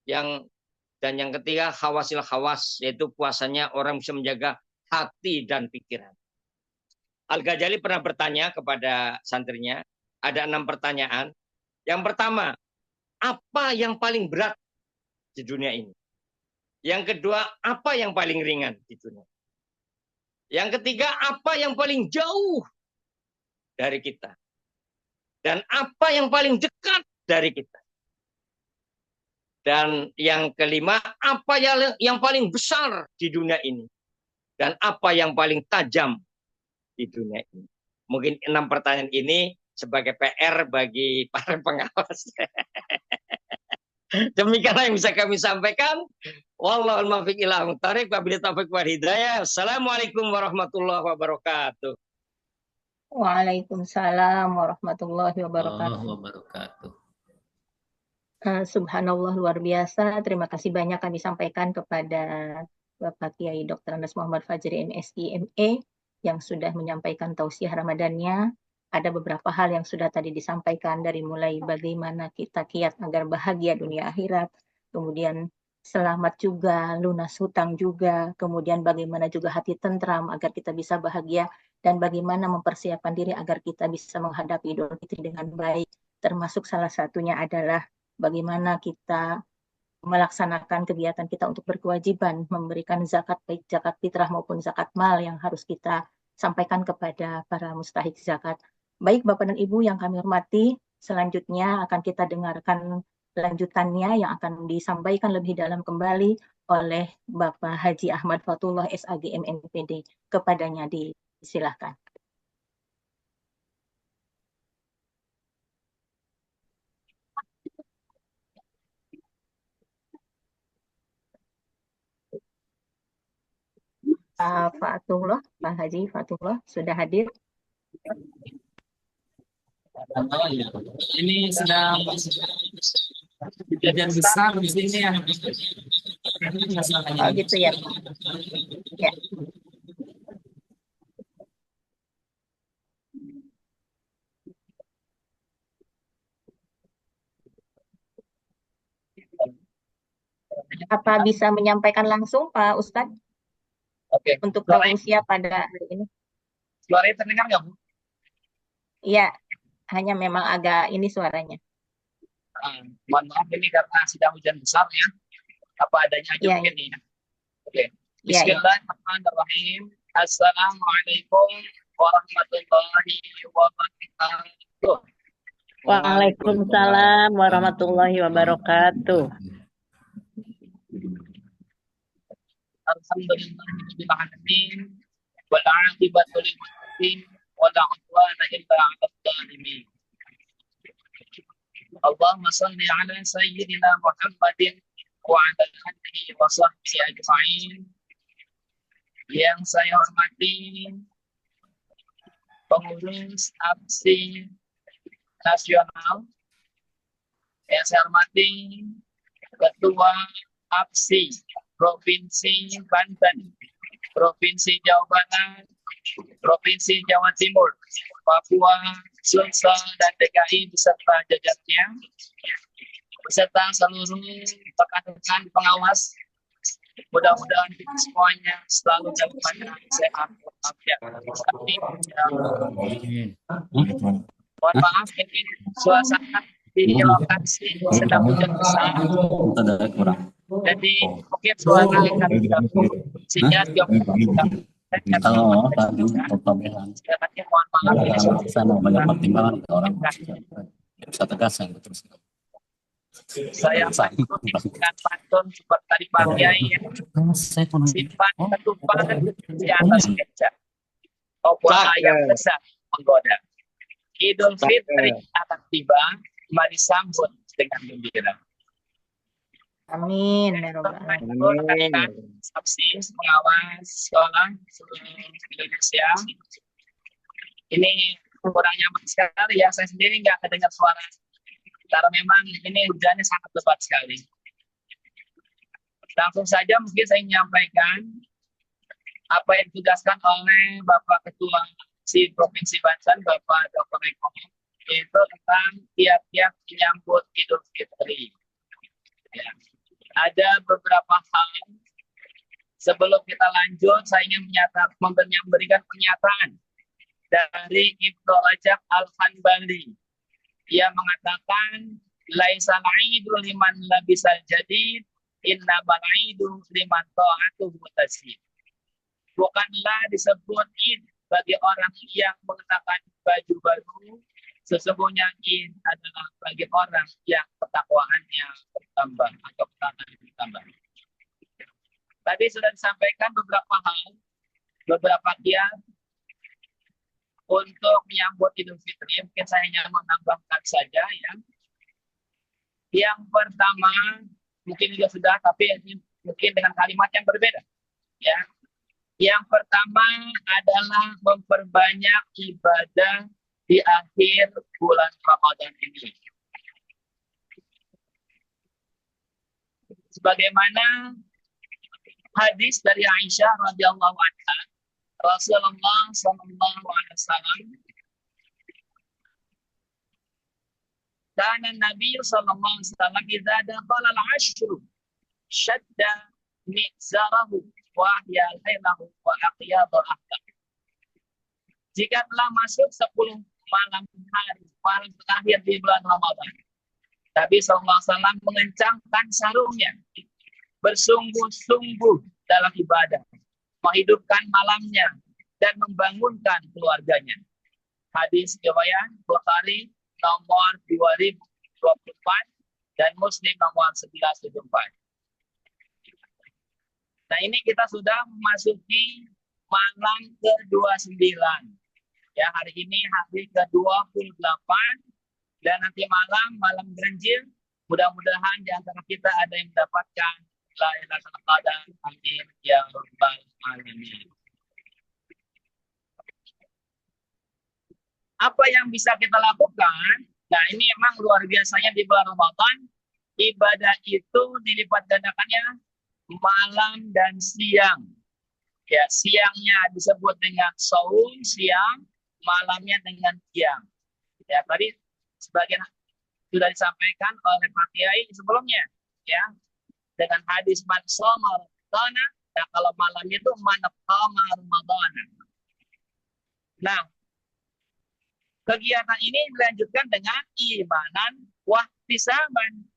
Dan yang ketiga, khawasil khawas, yaitu puasanya orang bisa menjaga hati dan pikiran. Al-Ghazali pernah bertanya kepada santrinya, ada 6 pertanyaan. Yang pertama, apa yang paling berat di dunia ini? Yang kedua, apa yang paling ringan di dunia? Yang ketiga, apa yang paling jauh dari kita? Dan apa yang paling dekat dari kita? Dan yang kelima, apa yang paling besar di dunia ini? Dan apa yang paling tajam di dunia ini? Mungkin 6 pertanyaan ini sebagai PR bagi para pengawas. Demikianlah yang bisa kami sampaikan. Wallahul muwaffiq ila aqwamit thoriq, wabillahi taufiq wal hidayah. Assalamualaikum warahmatullahi wabarakatuh. Waalaikumsalam warahmatullahi Allah wabarakatuh. wabarakatuh. Subhanallah, luar biasa. Terima kasih banyak kami sampaikan kepada Bapak Kiai Dr. Andes Muhammad Fajri MSI ME yang sudah menyampaikan tausiah Ramadannya. Ada beberapa hal yang sudah tadi disampaikan, dari mulai bagaimana kita kiat agar bahagia dunia akhirat, kemudian selamat juga, lunas hutang juga, kemudian bagaimana juga hati tentram agar kita bisa bahagia, dan bagaimana mempersiapkan diri agar kita bisa menghadapi Idul Fitri dengan baik. Termasuk salah satunya adalah bagaimana kita melaksanakan kegiatan kita untuk berkewajiban memberikan zakat, baik zakat fitrah maupun zakat mal yang harus kita sampaikan kepada para mustahik zakat. Baik Bapak dan Ibu yang kami hormati, selanjutnya akan kita dengarkan lanjutannya yang akan disampaikan lebih dalam kembali oleh Bapak Haji Ahmad Fatullah SAG MNPD. Kepadanya disilahkan. Fatullah, Pak Haji Fatullah sudah hadir. Ini sedang kejadian besar di sini ya. Oh gitu ya. Ya. Apa bisa menyampaikan langsung Pak Ustadz? Oke. Untuk tausiah pada hari ini? Suaranya terdengar nggak Bu? Iya, hanya memang agak ini suaranya. Mohon maaf ini karena sedang hujan besar ya. Apa adanya aja mungkin ya. Oke. Bismillahirrahmanirrahim. Assalamualaikum warahmatullahi wabarakatuh. Waalaikumsalam warahmatullahi wabarakatuh. Alhamdulillahirabbil alamin wal 'aqibatu lil muttaqin wa la 'udwana illa 'alal zalimin. Allahumma shalli 'ala sayyidina Muhammadin wa 'ala alihi wa sahbihi ajma'in. Yang saya hormati pengurus APSI nasional, yang saya hormati Ketua APSI Provinsi Banten, Provinsi Jawa Barat, Provinsi Jawa Timur, Papua, Sulsel, dan DKI beserta jajarannya, beserta seluruh rekan-rekan pengawas. Mudah-mudahan kita semuanya selalu dalam keadaan sehat walafiat. Mohon maaf, ini suasana di lokasi sedang hujan besar. Jadi mungkin suara akan sinyal juga. Kalau tadi pertambahan sana banyak pertimbangan orang bisa tegaskan terus. Saya dengan pantun seperti tadi Pak Kiai simpan ketupat di atas meja. Obrolan yang besar menggoda. Idul Fitri akan tiba, mari sambut dengan gembira. Amin. Saksi pengawas sekolah seluruh Indonesia. Ini kurang nyaman sekali ya, saya sendiri nggak kedengar suara. Karena memang ini hujannya sangat lebat sekali. Langsung saja mungkin saya menyampaikan apa yang ditugaskan oleh Bapak Ketua si Provinsi Banten, Bapak Dr. Eko, yaitu tentang kiat-kiat menyambut Idul Fitri. Ya. Ada beberapa hal. Sebelum kita lanjut, saya ingin memberikan pernyataan dari Ibnu Rajab Al-Hanbali. Ia mengatakan, laisal aidu liman labisal jadid, innamal aidu liman ta'atuhu tasir. Bukanlah disebut id bagi orang yang mengenakan baju baru, sesungguhnya id adalah bagi orang yang ketakwaannya bertambah atau ketaatan bertambah. Tadi sudah disampaikan beberapa hal, beberapa kiat untuk menyambut Idul Fitri. Mungkin saya hanya menambahkan saja ya. Yang pertama, mungkin juga sudah, tapi ini mungkin dengan kalimat yang berbeda. Ya, Yang pertama adalah memperbanyak ibadah di akhir bulan Ramadan ini. Sebagaimana hadis dari Aisyah radhiyallahu anha, Rasulullah sallallahu alaihi wasallam, kana Nabi sallallahu alaihi wasallam idza dakhala al-ashru shadda mizarahu wa ahyalailahu wa aqyada ahlam. Jika telah masuk 10 malam hari, malam terakhir di bulan Ramadan, Nabi SAW mengencangkan sarungnya, bersungguh-sungguh dalam ibadah, menghidupkan malamnya, dan membangunkan keluarganya. Hadis riwayat Bukhari nomor 2024 dan Muslim nomor 1174. Nah, ini kita sudah memasuki malam ke-29. Ya, hari ini hari ke-28 dan nanti malam ganjil. Mudah-mudahan di antara kita ada yang mendapatkan Lailatul Qadar. Amin ya rabbal alamin. Apa yang bisa kita lakukan? Nah, ini memang luar biasanya di bulan Ramadan, ibadah itu dilipat gandakannya malam dan siang. Ya, siangnya disebut dengan saum siang, malamnya dengan siang. Ya, tadi sebagian sudah disampaikan oleh Pak Kiai sebelumnya, ya, dengan hadis man shoma Ramadana. Nah, kalau malam itu man qama Ramadana. Nah, kegiatan ini dilanjutkan dengan imanan wahtisaban.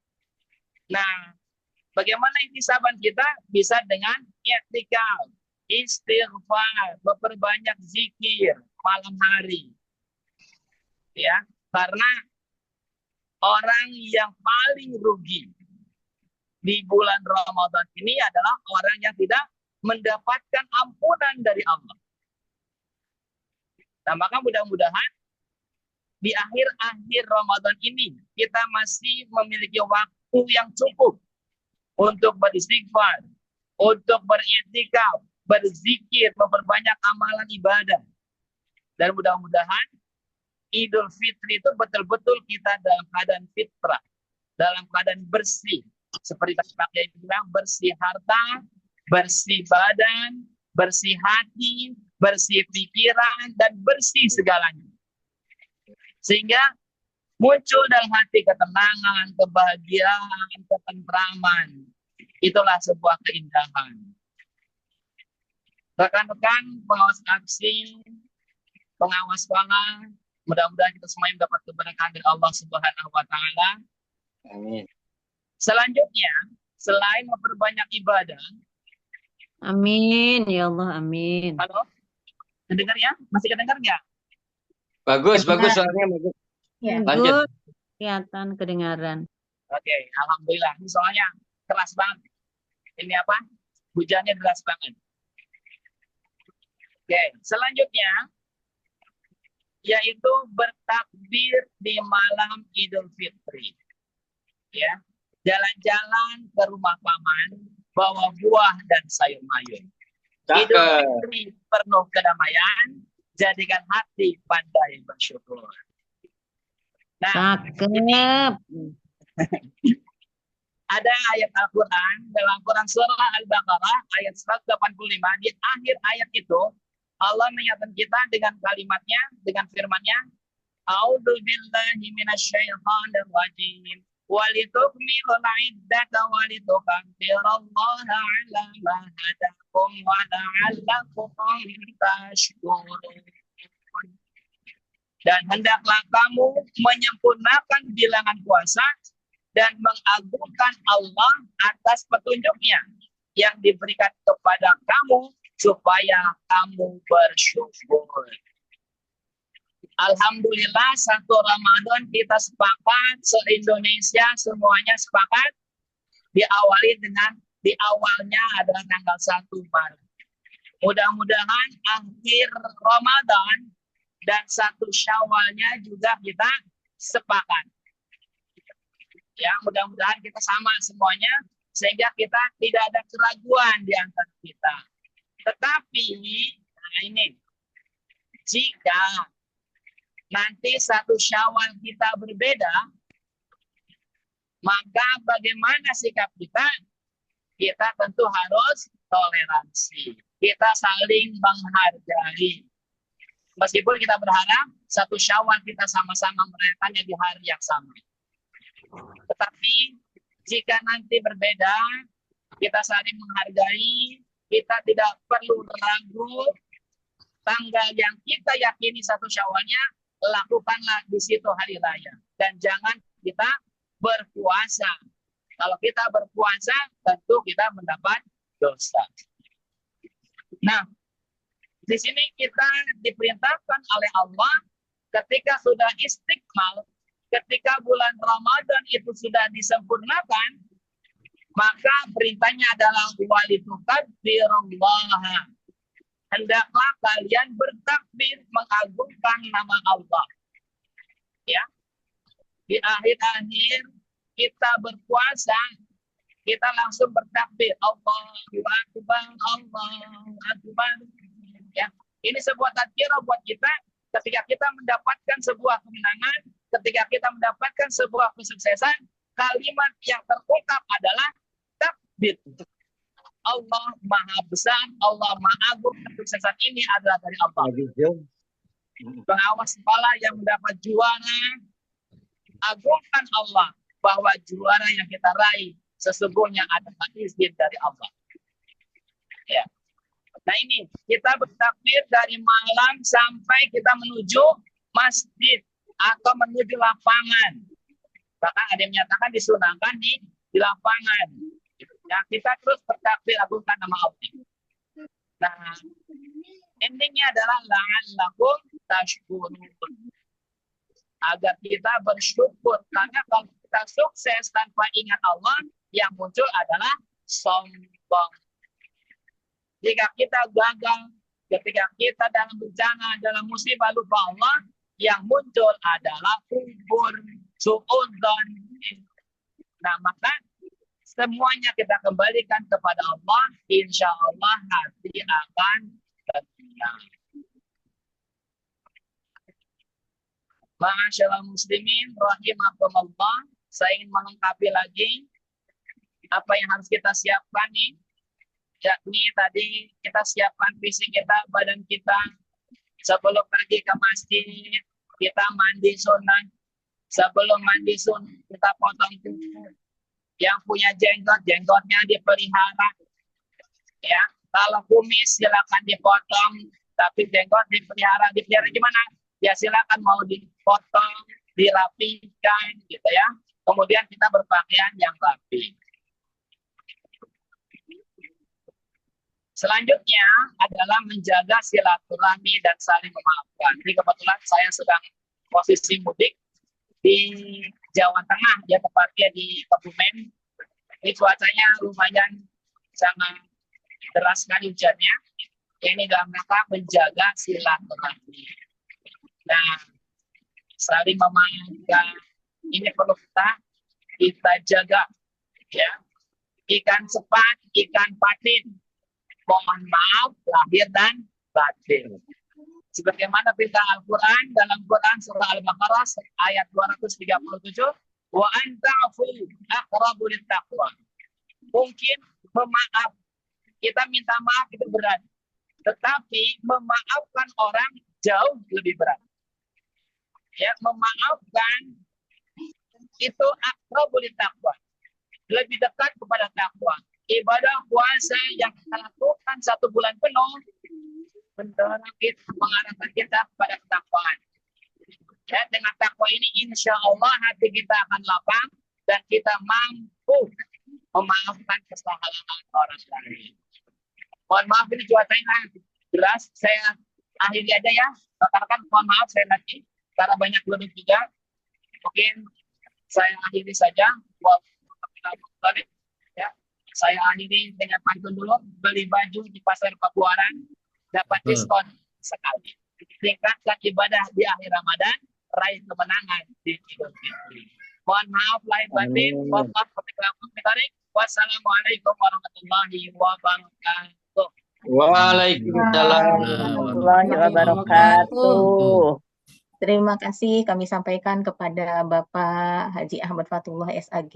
Nah, bagaimana ihtisaban kita? Bisa dengan i'tikaf, istighfar, memperbanyak zikir malam hari. Ya, karena orang yang paling rugi di bulan Ramadan ini adalah orang yang tidak mendapatkan ampunan dari Allah. Nah, maka mudah-mudahan di akhir-akhir Ramadan ini kita masih memiliki waktu yang cukup untuk beristighfar, untuk beriktikaf, berzikir, memperbanyak amalan ibadah. Dan mudah-mudahan Idul Fitri itu betul-betul kita dalam keadaan fitrah, dalam keadaan bersih. Seperti Pak Kiai bilang, bersih harta, bersih badan, bersih hati, bersih pikiran, dan bersih segalanya. Sehingga muncul dalam hati ketenangan, kebahagiaan, ketentraman. Itulah sebuah keindahan. Rekan-rekan pengawas aksi, pengawas pangan, mudah-mudahan kita semua mendapat keberkahan dari Allah Subhanahu wa taala. Amin. Selanjutnya, selain memperbanyak ibadah, Amin ya Allah, amin. halo, kedengar ya? Masih kedengar nggak? Bagus, Kedengar. bagus suaranya bagus. Ya. Lanjut. Good, kelihatan kedengaran. Oke, alhamdulillah. Ini soalnya keras banget. Ini apa? Hujannya deras banget. Oke, selanjutnya yaitu bertakbir di malam Idul Fitri. Ya, jalan-jalan ke rumah paman, bawa buah dan sayur mayur. Idul Fitri penuh kedamaian, jadikan hati pandai bersyukur. Nah, Cakep. ada ayat Al-Quran dalam Quran surah Al-Baqarah ayat 185. Di akhir ayat itu Allah mengingatkan kita dengan kalimatnya, dengan firman-Nya, A'udzu billahi minasyaitonir rajim. Walitukmilul iddata walitukabbirullaha 'ala ma hadakum wa la'allakum tashkurun. Dan hendaklah kamu menyempurnakan bilangan puasa dan mengagungkan Allah atas petunjuknya yang diberikan kepada kamu supaya kamu bersyukur. Alhamdulillah, satu Ramadan kita sepakat, se-Indonesia semuanya sepakat, diawali dengan, di awalnya adalah tanggal 1 Maret. Mudah-mudahan akhir Ramadan dan 1 Syawalnya juga kita sepakat. Ya, mudah-mudahan kita sama semuanya, sehingga kita tidak ada keraguan di antara kita. Tetapi, nah ini, jika nanti 1 Syawal kita berbeda, maka bagaimana sikap kita? Kita tentu harus toleransi. Kita saling menghargai. Meskipun kita berharap 1 Syawal kita sama-sama merayakannya di hari yang sama. Tetapi jika nanti berbeda, kita saling menghargai, kita tidak perlu ragu, tanggal yang kita yakini 1 Syawalnya, lakukanlah di situ hari raya. Dan jangan kita berpuasa. Kalau kita berpuasa, tentu kita mendapat dosa. Nah, di sini kita diperintahkan oleh Allah ketika sudah istiqmal, ketika bulan Ramadan itu sudah disempurnakan, maka perintahnya adalah walitukabbirullaha. Hendaklah kalian bertakbir mengagungkan nama Allah. Ya. Di akhir-akhir kita berpuasa, kita langsung bertakbir. Allahu Akbar, Allahu Akbar. Ya. Ini sebuah tadzkirah buat kita ketika kita mendapatkan sebuah kemenangan, ketika kita mendapatkan sebuah kesuksesan, kalimat yang terungkap adalah takbir. Allah Maha Besar, Allah Maha Agung, kesuksesan ini adalah dari Allah. Pengawas kepala yang mendapat juara, agungkan Allah bahwa juara yang kita raih sesungguhnya adalah izin dari Allah. Ya. Nah ini kita bertakbir dari malam sampai kita menuju masjid atau menuju lapangan. Bahkan ada yang menyatakan disunahkan di lapangan. Ya, kita terus bertakbir agungkan nama Allah. Nah, endingnya adalah la'allakum tashkurun. Agar kita bersyukur, karena kalau kita sukses tanpa ingat Allah, yang muncul adalah sombong. Jika kita gagal, ketika kita dalam bencana, dalam musibah lupa Allah, yang muncul adalah kubur, suudzon. Nah, maka semuanya kita kembalikan kepada Allah, insya Allah hati akan tenang. Ma'asyiral muslimin rahimakumullah, saya ingin melengkapi lagi apa yang harus kita siapkan nih. Yakni tadi kita siapkan fisik kita, badan kita. Sebelum pergi ke masjid, kita mandi sunat. Sebelum mandi sunat, kita potong kuku. Yang punya jenggot, jenggotnya dipelihara. Ya, kalau kumis silakan dipotong, tapi jenggot dipelihara. Dipelihara gimana? Ya silakan mau dipotong, dirapikan, gitu ya. Kemudian kita berpakaian yang rapi. Selanjutnya adalah menjaga silaturahmi dan saling memaafkan. Ini kebetulan saya sedang posisi mudik di Jawa Tengah, ya tepatnya di Kebumen. Ini cuacanya lumayan sangat deras sekali hujannya. Ini dalam rangka menjaga silaturahmi. Nah, saling memaafkan ini perlu kita jaga, ya. Ikan sepat, ikan patin. Mohon maaf lahir dan batin. Sebagaimana perintah Al-Quran dalam Quran surah Al-Baqarah ayat 237, wa anta'fu aqrabu lit-taqwa. Mungkin memaaf, kita minta maaf itu berat, tetapi memaafkan orang jauh lebih berat. Ya, memaafkan itu aqrabu lit-taqwa, lebih dekat kepada takwa. Ibadah puasa yang kita lakukan 1 bulan penuh mendorong kita, mengarahkan kita kepada ketakwaan. Ya, dengan takwa ini insya Allah hati kita akan lapang dan kita mampu memaafkan kesalahan orang lain. Mohon maaf ini cuacanya deras, saya akhiri aja ya. Rekan-rekan mohon maaf saya lagi karena banyak penduduk juga. Mungkin saya akhiri saja. Ya, saya akhiri dengan pantun dulu. Beli baju di pasar Pabuaran dapat diskon sekali. Tingkatkan ibadah di akhir Ramadan, raih kemenangan di Idul Fitri. Mohon maaf lahir batin. Wassalamualaikum warahmatullahi wabarakatuh. Waalaikumsalam. warahmatullahi wabarakatuh. wabarakatuh. Terima kasih kami sampaikan kepada Bapak Haji Ahmad Fatullah SAG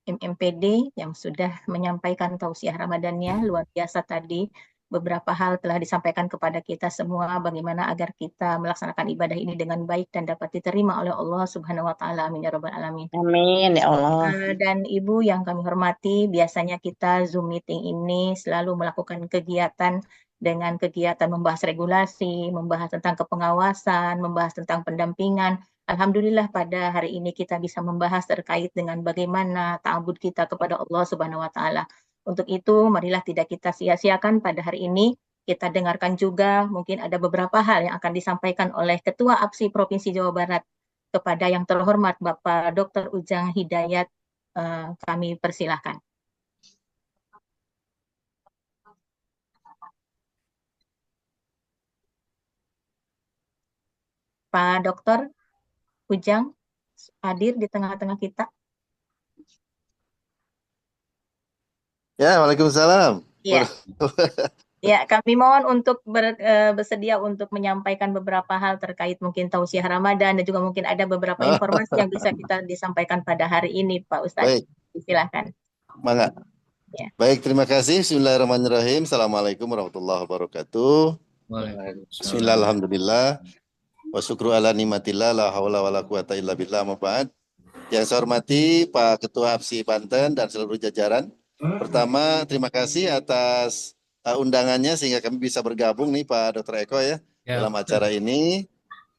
MMPD yang sudah menyampaikan tausiah Ramadannya. Luar biasa tadi. Beberapa hal telah disampaikan kepada kita semua bagaimana agar kita melaksanakan ibadah ini dengan baik dan dapat diterima oleh Allah Subhanahu wa taala. Amin ya rabbal alamin. Amin ya Allah. Dan Ibu yang kami hormati, biasanya kita Zoom meeting ini selalu melakukan kegiatan dengan kegiatan membahas regulasi, membahas tentang kepengawasan, membahas tentang pendampingan. Alhamdulillah pada hari ini kita bisa membahas terkait dengan bagaimana ta'abud kita kepada Allah Subhanahu wa taala. Untuk itu, marilah tidak kita sia-siakan pada hari ini. Kita dengarkan juga mungkin ada beberapa hal yang akan disampaikan oleh Ketua APSI Provinsi Jawa Barat kepada yang terhormat Bapak Dr. Ujang Hidayat. Kami persilahkan. Pak Dr. Ujang hadir di tengah-tengah kita. Ya, Waalaikumsalam. Ya. Ya, kami mohon untuk bersedia untuk menyampaikan beberapa hal terkait mungkin tausiah Ramadan dan juga mungkin ada beberapa informasi yang bisa kita disampaikan pada hari ini, Pak Ustadz. Baik. Silakan. Mangga. Ya. Baik, terima kasih. Bismillahirrahmanirrahim. Assalamualaikum warahmatullahi wabarakatuh. Bismillah, alhamdulillah. Wa syukru ala nimatillah, la hawla wa la quwata illa billah, ma'ba'ad. Yang saya hormati Pak Ketua APSI Banten dan seluruh jajaran. Pertama, terima kasih atas undangannya sehingga kami bisa bergabung nih Pak Dr. Eko ya dalam acara ini.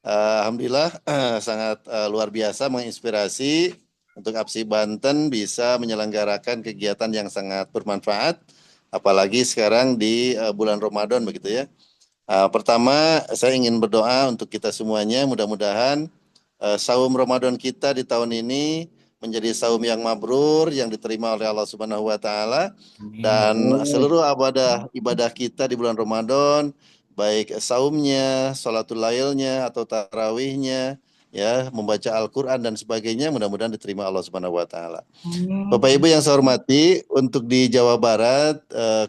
Alhamdulillah sangat luar biasa, menginspirasi untuk APSI Banten bisa menyelenggarakan kegiatan yang sangat bermanfaat, apalagi sekarang di bulan Ramadan begitu ya. Pertama, saya ingin berdoa untuk kita semuanya, mudah-mudahan saum Ramadan kita di tahun ini menjadi saum yang mabrur, yang diterima oleh Allah Subhanahu wa taala, dan seluruh ibadah kita di bulan Ramadan, baik saumnya, sholatul lailnya atau tarawihnya, ya, membaca Al-Qur'an dan sebagainya, mudah-mudahan diterima Allah Subhanahu wa taala. Bapak Ibu yang saya hormati, untuk di Jawa Barat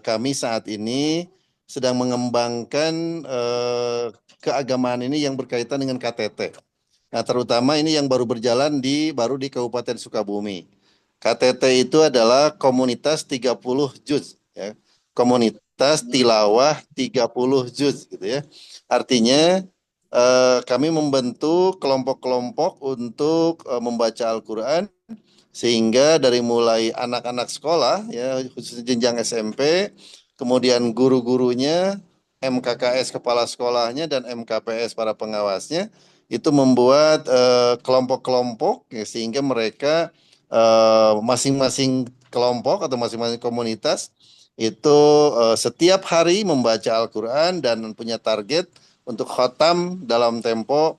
kami saat ini sedang mengembangkan keagamaan ini yang berkaitan dengan KTT. Nah, terutama ini yang baru berjalan baru di Kabupaten Sukabumi. KTT itu adalah komunitas 30 juz ya. Komunitas tilawah 30 juz gitu ya. Artinya kami membentuk kelompok-kelompok untuk membaca Al-Qur'an sehingga dari mulai anak-anak sekolah ya, khususnya jenjang SMP, kemudian guru-gurunya, MKKS kepala sekolahnya dan MKPS para pengawasnya itu membuat kelompok-kelompok ya, sehingga mereka masing-masing kelompok atau masing-masing komunitas itu setiap hari membaca Al-Qur'an dan punya target untuk khatam dalam tempo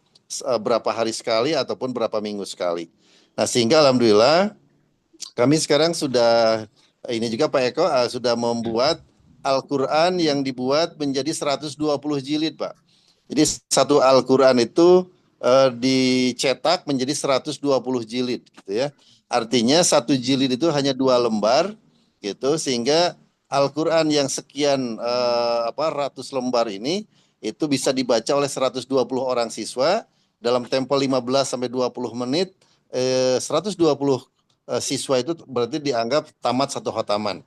berapa hari sekali ataupun berapa minggu sekali. Nah, sehingga alhamdulillah kami sekarang sudah ini juga Pak Eko sudah membuat Al-Qur'an yang dibuat menjadi 120 jilid, Pak. Jadi satu Al-Qur'an itu dicetak menjadi 120 jilid gitu ya. Artinya satu jilid itu hanya 2 lembar gitu, sehingga Al-Qur'an yang sekian ratus lembar ini itu bisa dibaca oleh 120 orang siswa dalam tempo 15 sampai 20 menit. 120 siswa itu berarti dianggap tamat satu khataman.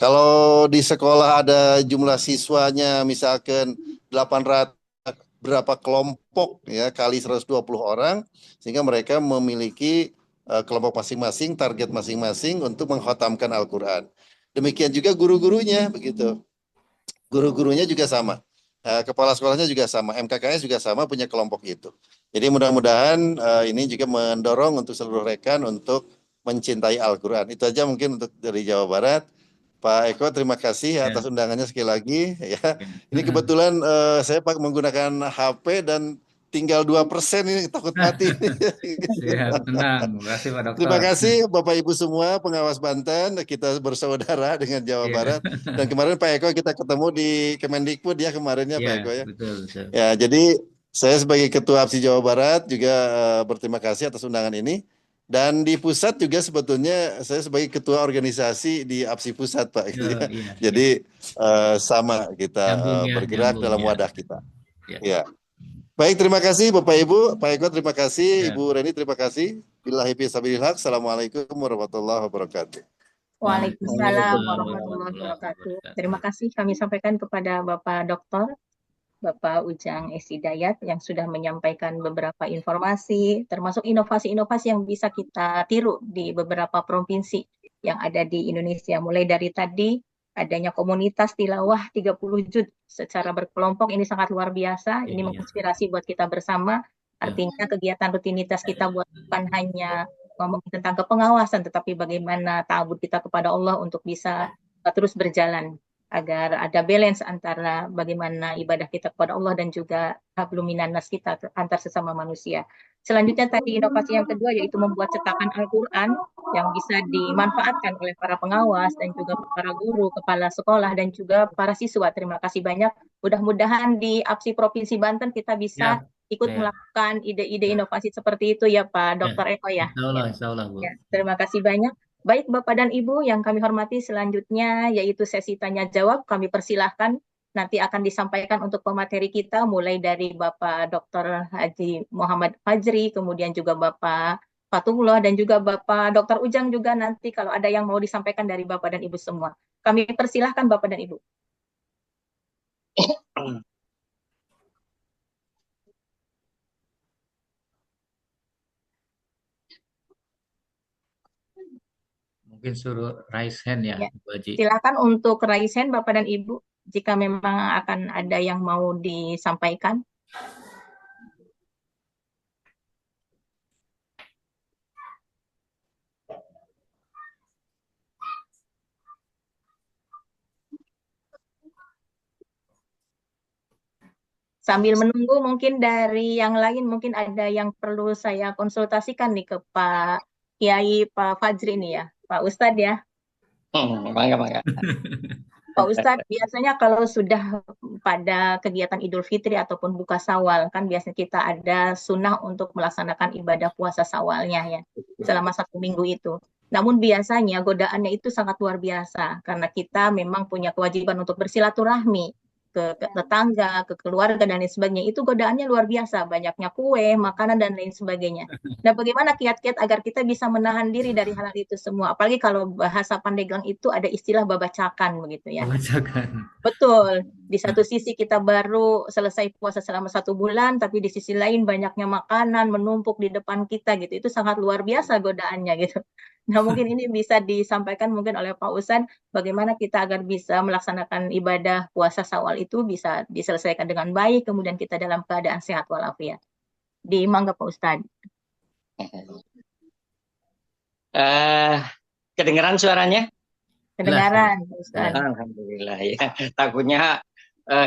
Kalau di sekolah ada jumlah siswanya misalkan 800 berapa kelompok ya kali 120 orang, sehingga mereka memiliki kelompok masing-masing, target masing-masing untuk mengkhatamkan Al-Qur'an. Demikian juga guru-gurunya begitu. Guru-gurunya juga sama. Kepala sekolahnya juga sama, MKKS juga sama punya kelompok itu. Jadi mudah-mudahan ini juga mendorong untuk seluruh rekan untuk mencintai Al-Qur'an. Itu aja mungkin untuk dari Jawa Barat. Pak Eko, terima kasih atas undangannya sekali lagi. Ya, ini kebetulan saya menggunakan HP dan tinggal 2% ini, takut mati. Ya, tenang. Terima kasih Pak Dokter. Terima kasih Bapak Ibu semua pengawas Banten, kita bersaudara dengan Jawa Barat. Dan kemarin Pak Eko kita ketemu di Kemendikbud ya kemarinnya Pak Eko ya. Betul. Ya, jadi saya sebagai Ketua APSI Jawa Barat juga berterima kasih atas undangan ini. Dan di pusat juga sebetulnya saya sebagai ketua organisasi di APSI Pusat, Pak. Gitu ya. Iya, Jadi sama kita bergerak dalam ya. wadah kita. Ya. Ya. Baik, terima kasih Bapak Ibu. Pak Eko terima kasih, Ya. Ibu Reni terima kasih. Billahi fisabilillah. Assalamualaikum warahmatullahi wabarakatuh. Waalaikumsalam warahmatullahi wabarakatuh. Terima kasih kami sampaikan kepada Bapak Doktor, Bapak Ujang S. Hidayat yang sudah menyampaikan beberapa informasi, termasuk inovasi-inovasi yang bisa kita tiru di beberapa provinsi yang ada di Indonesia. Mulai dari tadi, adanya komunitas tilawah 30 juz secara berkelompok, ini sangat luar biasa. Ini menginspirasi buat kita bersama. Artinya kegiatan rutinitas kita bukan hanya ngomong tentang kepengawasan, tetapi bagaimana ta'abud kita kepada Allah untuk bisa terus berjalan, agar ada balance antara bagaimana ibadah kita kepada Allah dan juga hablum minan nas kita antar sesama manusia. Selanjutnya tadi inovasi yang kedua yaitu membuat cetakan Al-Quran yang bisa dimanfaatkan oleh para pengawas dan juga para guru, kepala sekolah dan juga para siswa. Terima kasih banyak. Mudah-mudahan di APSI Provinsi Banten kita bisa ikut melakukan ide-ide inovasi seperti itu ya Pak Dr. Eko ya. Insya Allah, Bu. Ya, terima kasih banyak. Baik Bapak dan Ibu yang kami hormati, selanjutnya yaitu sesi tanya jawab. Kami persilahkan, nanti akan disampaikan untuk pemateri kita mulai dari Bapak Dr. Haji Muhammad Fajri, kemudian juga Bapak Fatullah dan juga Bapak Dr. Ujang juga nanti kalau ada yang mau disampaikan dari Bapak dan Ibu semua. Kami persilahkan Bapak dan Ibu. Mungkin suruh raise hand ya, Bu Haji. Silakan untuk raise hand Bapak dan Ibu jika memang akan ada yang mau disampaikan. Sambil menunggu mungkin dari yang lain mungkin ada yang perlu saya konsultasikan nih ke Pak Kiai Pak Fajri nih ya, Pak Ustadz ya. Bangga. Pak Ustadz, biasanya kalau sudah pada kegiatan Idul Fitri ataupun buka Sawal, kan biasanya kita ada sunnah untuk melaksanakan ibadah puasa Sawalnya ya, selama 1 minggu itu. Namun biasanya godaannya itu sangat luar biasa, karena kita memang punya kewajiban untuk bersilaturahmi ke tetangga, ke keluarga, dan lain sebagainya. Itu godaannya luar biasa, banyaknya kue, makanan, dan lain sebagainya. Nah, bagaimana kiat-kiat agar kita bisa menahan diri dari hal itu semua? Apalagi kalau bahasa Pandeglang itu ada istilah babacakan begitu ya. Babacakan. Betul. Di satu sisi kita baru selesai puasa selama 1 bulan, tapi di sisi lain banyaknya makanan menumpuk di depan kita gitu. Itu sangat luar biasa godaannya gitu. Nah, mungkin ini bisa disampaikan mungkin oleh Pak Ustadz, bagaimana kita agar bisa melaksanakan ibadah puasa Syawal itu bisa diselesaikan dengan baik, kemudian kita dalam keadaan sehat walafiat. Di mangga Pak Ustadz. Kedengaran suaranya? Kedengaran, Pak Ustadz. Alhamdulillah ya. Takutnya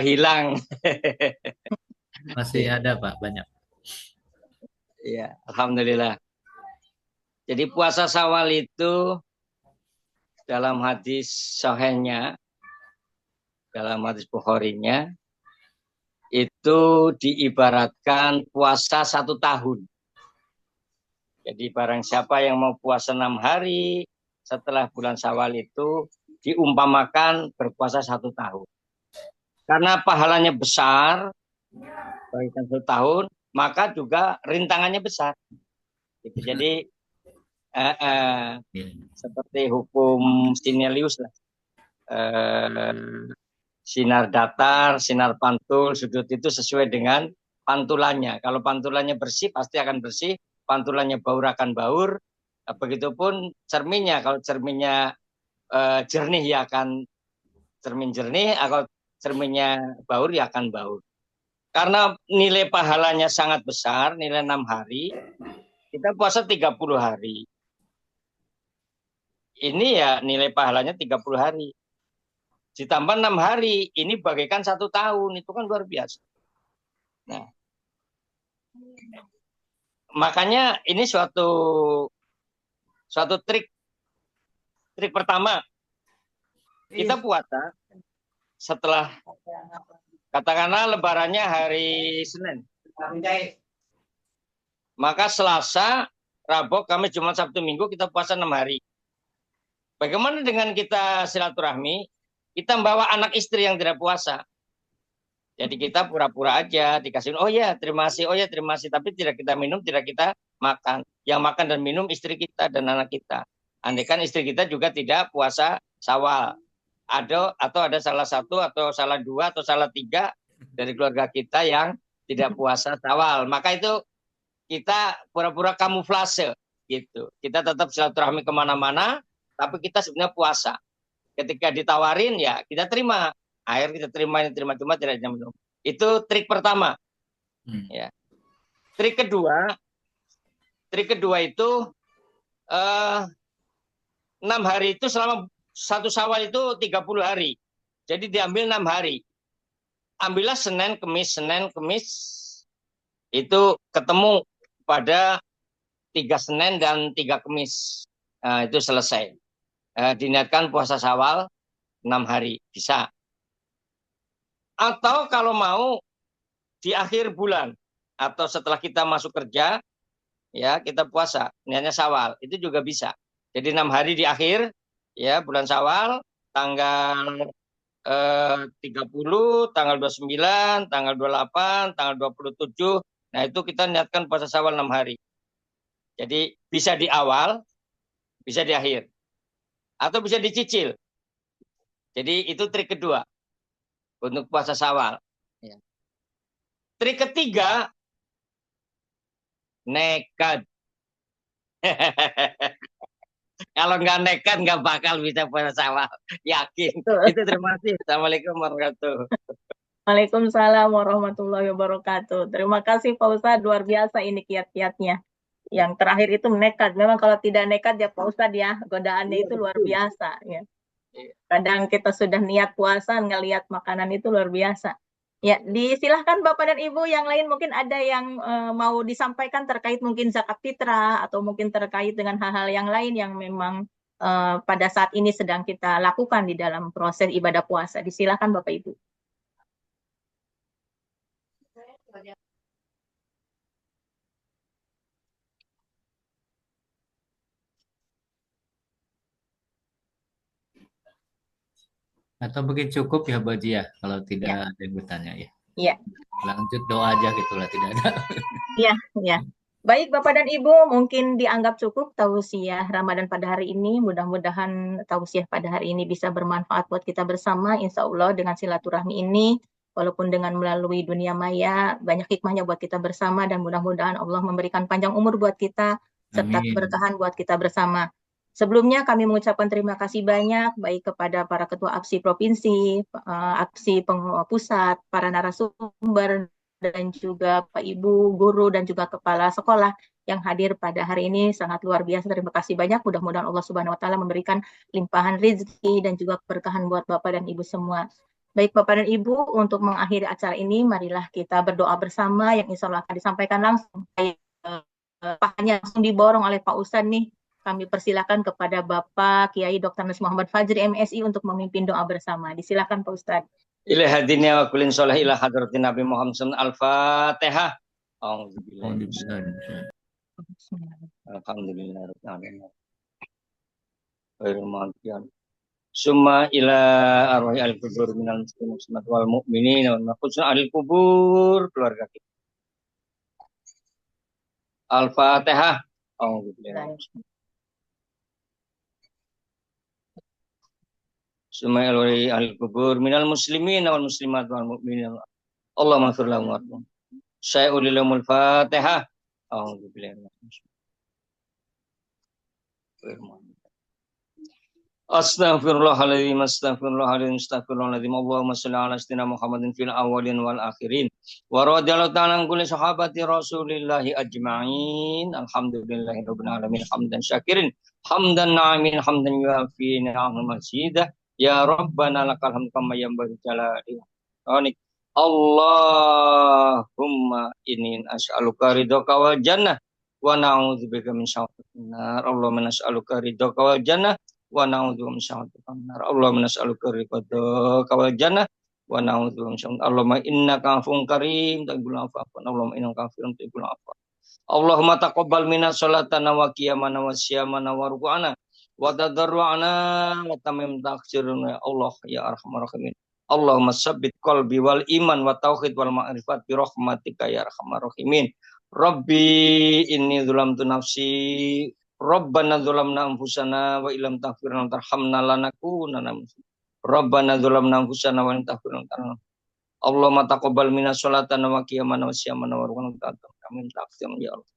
hilang. Masih ada Pak, banyak. Ya, alhamdulillah. Jadi puasa Syawal itu dalam hadis sahihnya, dalam hadis Bukharinya, itu diibaratkan puasa 1 tahun. Jadi barang siapa yang mau puasa 6 hari setelah bulan Syawal itu diumpamakan berpuasa 1 tahun. Karena pahalanya besar, berikan 1 tahun, maka juga rintangannya besar. Gitu. Jadi seperti hukum Stinelius lah. Sinar datar, sinar pantul, sudut itu sesuai dengan pantulannya. Kalau pantulannya bersih pasti akan bersih, pantulannya baur akan baur. Begitupun cerminnya, kalau cerminnya jernih ya akan cermin jernih, kalau cerminnya baur ya akan baur. Karena nilai pahalanya sangat besar, nilai 6 hari, kita puasa 30 hari. Ini ya nilai pahalanya 30 hari. Ditambah 6 hari, ini bagaikan 1 tahun, itu kan luar biasa. Nah, makanya ini suatu trik pertama. Kita puasa setelah katakanlah lebarannya hari Senin. Maka Selasa Rabu, Kamis, Jumat, Sabtu, Minggu kita puasa 6 hari. Bagaimana dengan kita silaturahmi? Kita membawa anak istri yang tidak puasa. Jadi kita pura-pura aja dikasih, oh ya terima kasih, oh ya terima kasih, tapi tidak kita minum, tidak kita makan. Yang makan dan minum istri kita dan anak kita. Andai kan istri kita juga tidak puasa Syawal. Atau ada salah satu atau salah dua atau salah tiga dari keluarga kita yang tidak puasa Syawal. Maka itu kita pura-pura kamuflase gitu. Kita tetap silaturahmi kemana-mana, tapi kita sebenarnya puasa. Ketika ditawarin ya kita terima. Air kita terima, ini terima, cuma tidak minum. Itu trik pertama. Ya. Trik kedua itu 6 hari itu selama 1 Syawal itu 30 hari. Jadi diambil 6 hari. Ambillah Senin, Kemis itu ketemu pada 3 Senin dan 3 Kemis. Itu selesai. Diniatkan puasa Syawal 6 hari. Bisa. Atau kalau mau di akhir bulan atau setelah kita masuk kerja, ya kita puasa, niatnya Syawal, itu juga bisa. Jadi 6 hari di akhir, ya bulan Syawal, tanggal 30, tanggal 29, tanggal 28, tanggal 27, nah itu kita niatkan puasa Syawal 6 hari. Jadi bisa di awal, bisa di akhir, atau bisa dicicil. Jadi itu trik kedua untuk puasa Syawal. Ya. Trik ketiga, nekat. Kalau nggak nekat nggak bakal bisa puasa Syawal. Yakin. Itu terima kasih. Assalamualaikum warahmatullahi wabarakatuh. Waalaikumsalam warahmatullahi wabarakatuh. Terima kasih Pak Ustadz, luar biasa ini kiat-kiatnya. Yang terakhir itu nekat. Memang kalau tidak nekat ya Pak Ustadz ya, godaannya itu luar biasa ya. Kadang kita sudah niat puasa, ngelihat makanan itu luar biasa. Ya, disilahkan Bapak dan Ibu yang lain mungkin ada yang mau disampaikan terkait mungkin zakat fitrah atau mungkin terkait dengan hal-hal yang lain yang memang pada saat ini sedang kita lakukan di dalam proses ibadah puasa. Disilahkan Bapak Ibu. Atau mungkin cukup ya Baji ya, kalau tidak ada yang bertanya ya. Iya. Lanjut doa aja gitulah, tidak ada. Iya, iya. Baik Bapak dan Ibu, mungkin dianggap cukup tausiah Ramadan pada hari ini. Mudah-mudahan tausiah pada hari ini bisa bermanfaat buat kita bersama. Insya Allah dengan silaturahmi ini, walaupun dengan melalui dunia maya, banyak hikmahnya buat kita bersama dan mudah-mudahan Allah memberikan panjang umur buat kita serta keberkahan buat kita bersama. Sebelumnya kami mengucapkan terima kasih banyak baik kepada para ketua APSI provinsi, APSI pusat, para narasumber, dan juga Pak Ibu, guru, dan juga kepala sekolah yang hadir pada hari ini. Sangat luar biasa. Terima kasih banyak. Mudah-mudahan Allah Subhanahu wa Ta'ala memberikan limpahan rezeki dan juga keberkahan buat Bapak dan Ibu semua. Baik Bapak dan Ibu, untuk mengakhiri acara ini, marilah kita berdoa bersama yang insya Allah akan disampaikan langsung. Hanya langsung diborong oleh Pak Ustadz nih. Kami persilakan kepada Bapak Kiai Dr. Nas Muhammad Fajri MSI untuk memimpin doa bersama. Disilakan Pak Ustadz. Ila hadiniya wa kulin sholih ila hadratin Nabi Muhammad Al-Fatihah. Alhamdulillah. Summa ila arwahi al-kubur minal muslimin wal mu'minin wal khususnya ahli kubur keluarga kita. Al-Fatihah. Alhamdulillah. Summa ila arwahi al-kubur minal muslimin wal muslimat wal mu'minin. Allahumma ighfir lahum warhamhum. Syai'ul Fatihah. Alhamdulillah. Astaghfirullahaladzim, astaghfirullahaladzim, astaghfirullahaladzim. Allahumma salli ala sayyidina Muhammadin fil awwalin wal akhirin. Wa radhiyallahu ta'ala an kulli sahabati Rasulillahi ajma'in. Alhamdulillahi rabbil alamin. Hamdan syakirin, hamdan na'imin, hamdan yuafi ni'amul mazidah. Ya Rabbana lakal hamdu kama yanbaghi jalali wajhik. Allahumma inni as'aluka ridhaka wal jannah wa na'udzubika min syarrin nar. Allahumma nas'aluka ridhaka wal jannah wa na'udzubika min syarrin nar. Allahumma nas'aluka ridhaka wal jannah wa na'udzubika min syarrin. Allahumma innaka afuwwun karim tuhibbul afwa. Allahumma innaka afuwwun tuhibbul afwa. Allahumma taqabbal minna sholatana wa qiyamana wa siyamana wa ruku'ana wa tadarru'ana wa tamim taksiruna ya Allah ya arhamar rahimin. Allahumma sabbit qalbi wal iman wa tauhid wal ma'rifat bi rahmatika ya arhamar rahimin. Rabbi inni dzulamtu nafsi Rabbana dzulamna anfusana wa illam taghfir lana tarhamna lanakunanna Rabbana dzulamna anfusana wa illam taghfir lana Allahumma taqabbal minna sholatana wa qiyamana wa siyamana wa ruku'ana amin taksir ya Allah.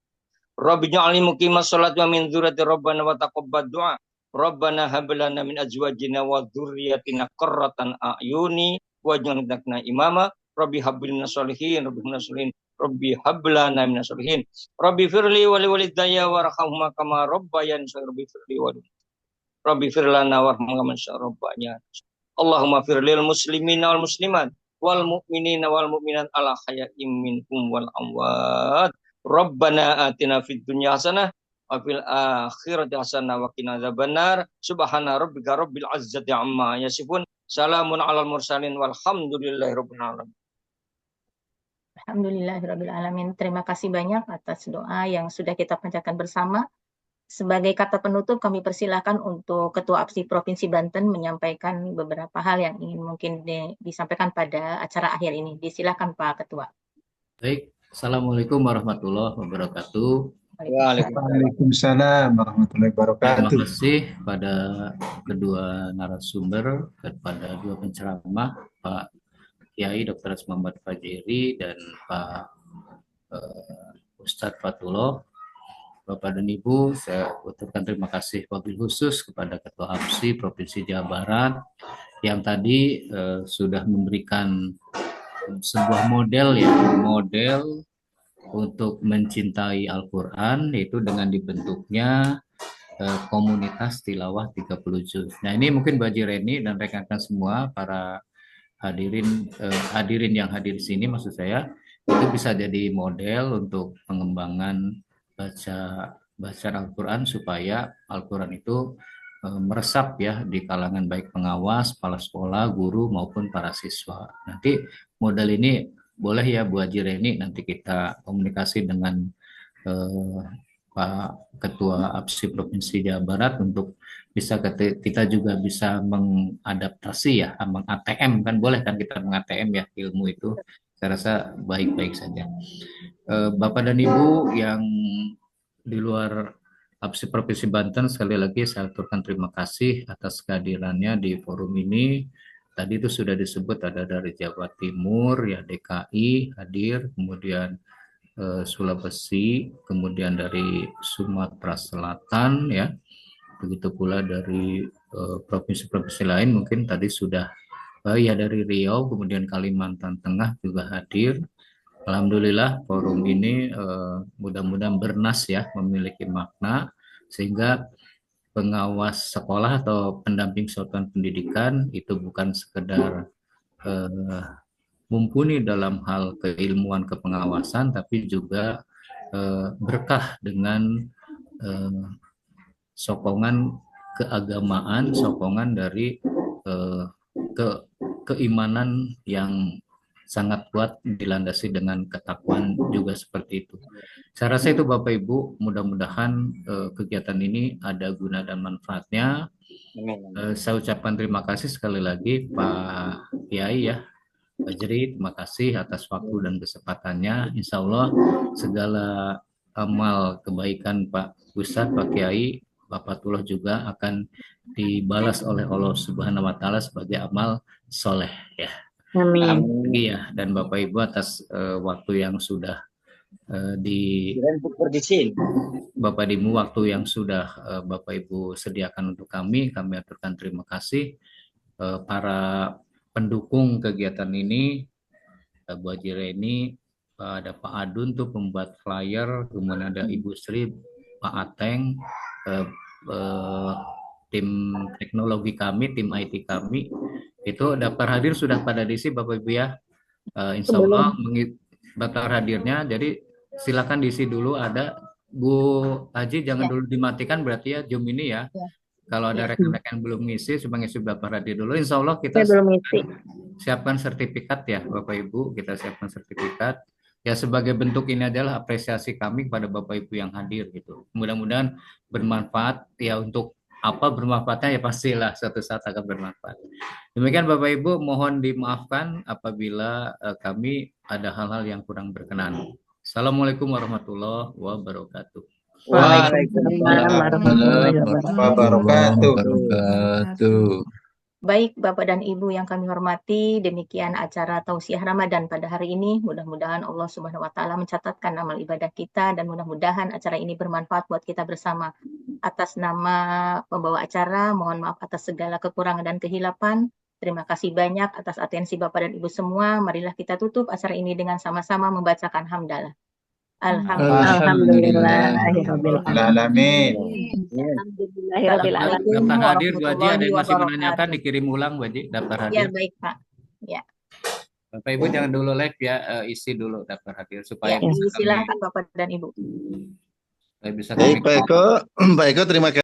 Rabbi ja'alni muqimas sholat wa min dzurriyyati Rabbana wa taqabbal du'a. Rabbana hab lana min azwajina wa dzurriyyatina qurratan a'yuni waj'alna imama. Rabbi hab lana sholihin, Rabbi hab lana min sholihin. Rabbi firli wa li walidayya warhamhuma kama rabbayani Rabbi firli wa Rabbi fir lana warhamhuma kama rabbayani. Allahumma fir lil muslimina wal muslimat wal mu'minina wal mu'minat ala hayaim minhum wal amwat. Rabbana atina fid dunya hasanah wa fil akhirati hasanah wa qina adzabannar. Subhana rabbika rabbil izzati amma yasifun. Salamun alal mursalin walhamdulillahirabbil alamin. Alhamdulillahirabbil alamin. Terima kasih banyak atas doa yang sudah kita panjatkan bersama. Sebagai kata penutup kami persilakan untuk Ketua APSI Provinsi Banten menyampaikan beberapa hal yang ingin mungkin disampaikan pada acara akhir ini. Disilakan Pak Ketua. Baik, Assalamualaikum warahmatullahi wabarakatuh. Waalaikumsalam warahmatullahi wabarakatuh. Terima kasih pada kedua narasumber, kepada dua penceramah, Pak Kiai Dr. Muhammad Fajri dan Pak Ustadz Fatullah. Bapak dan Ibu, saya ucapkan terima kasih wabil khusus kepada Ketua APSI Provinsi Jawa Barat yang tadi sudah memberikan sebuah model untuk mencintai Al-Quran, yaitu dengan dibentuknya komunitas tilawah 30 juz. Nah, ini mungkin Mbak Jireni dan rekan-rekan semua para hadirin yang hadir di sini, maksud saya itu bisa jadi model untuk pengembangan bacaan Al-Quran supaya Al-Quran itu meresap ya di kalangan baik pengawas, kepala sekolah, guru maupun para siswa. Nanti model ini boleh ya Bu Haji Reni, nanti kita komunikasi dengan Pak Ketua APSI Provinsi Jawa Barat untuk bisa kita juga bisa mengadaptasi ya, meng-ATM kan boleh kan kita meng-ATM ya ilmu itu. Saya rasa baik-baik saja. Bapak dan Ibu yang di luar APSI Provinsi Banten, sekali lagi saya aturkan terima kasih atas kehadirannya di forum ini. Tadi itu sudah disebut ada dari Jawa Timur, ya DKI hadir, kemudian Sulawesi, kemudian dari Sumatera Selatan, ya. Begitu pula dari provinsi-provinsi lain, mungkin tadi sudah ya dari Riau, kemudian Kalimantan Tengah juga hadir. Alhamdulillah forum ini mudah-mudahan bernas ya, memiliki makna sehingga pengawas sekolah atau pendamping satuan pendidikan itu bukan sekedar mumpuni dalam hal keilmuan kepengawasan, tapi juga berkah dengan sokongan keagamaan, sokongan dari keimanan yang sangat kuat dilandasi dengan ketakwaan juga seperti itu. Saya rasa itu Bapak Ibu, mudah-mudahan kegiatan ini ada guna dan manfaatnya. Saya ucapkan terima kasih sekali lagi Pak Kiai ya, Pak Jeri, terima kasih atas waktu dan kesempatannya. Insya Allah segala amal kebaikan Pak Ustadz, Pak Kiai, Bapak Tullah juga akan dibalas oleh Allah Subhanahu Wa Taala sebagai amal soleh ya. Amin. Iya, dan Bapak Ibu atas waktu yang sudah Bapak Ibu waktu yang sudah Bapak Ibu sediakan untuk kami aturkan terima kasih. Para pendukung kegiatan ini, Bu Haji Reni, ada Pak Adun tuh pembuat flyer, kemudian ada Ibu Sri, Pak Ateng, tim teknologi kami, tim IT kami, itu daftar hadir sudah pada diisi Bapak Ibu ya. Insya Allah daftar hadirnya, jadi silakan diisi dulu. Ada Bu Haji jangan dulu dimatikan berarti ya Zoom ini ya. Kalau ada rekan-rekan belum ngisi, coba ngisi daftar hadir dulu. Insya Allah kita siapkan sertifikat ya Bapak Ibu, kita siapkan sertifikat Ya sebagai bentuk ini adalah apresiasi kami kepada Bapak Ibu yang hadir gitu. Mudah-mudahan bermanfaat ya, untuk apa bermanfaatnya ya pastilah suatu saat akan bermanfaat. Demikian Bapak Ibu, mohon dimaafkan apabila kami ada hal-hal yang kurang berkenan. Assalamualaikum warahmatullahi wabarakatuh. Waalaikumsalam warahmatullahi wabarakatuh. Baik Bapak dan Ibu yang kami hormati, demikian acara Tausiah Ramadan pada hari ini. Mudah-mudahan Allah Subhanahu wa taala mencatatkan amal ibadah kita dan mudah-mudahan acara ini bermanfaat buat kita bersama. Atas nama pembawa acara, mohon maaf atas segala kekurangan dan kehilapan. Terima kasih banyak atas atensi Bapak dan Ibu semua. Marilah kita tutup acara ini dengan sama-sama membacakan hamdalah. Alhamdulillahirabbil Alamin. alamin. Daftar hadir Bu Haji, ada yang masih menanyakan dikirim ulang Bu Haji daftar Ya, hadir. baik Pak. Ya. Bapak Ibu jangan dulu live ya, isi dulu daftar hadir supaya Ya, bisa silakan Bapak dan Ibu. bisa Baik, kami Pak Eko, terima kasih.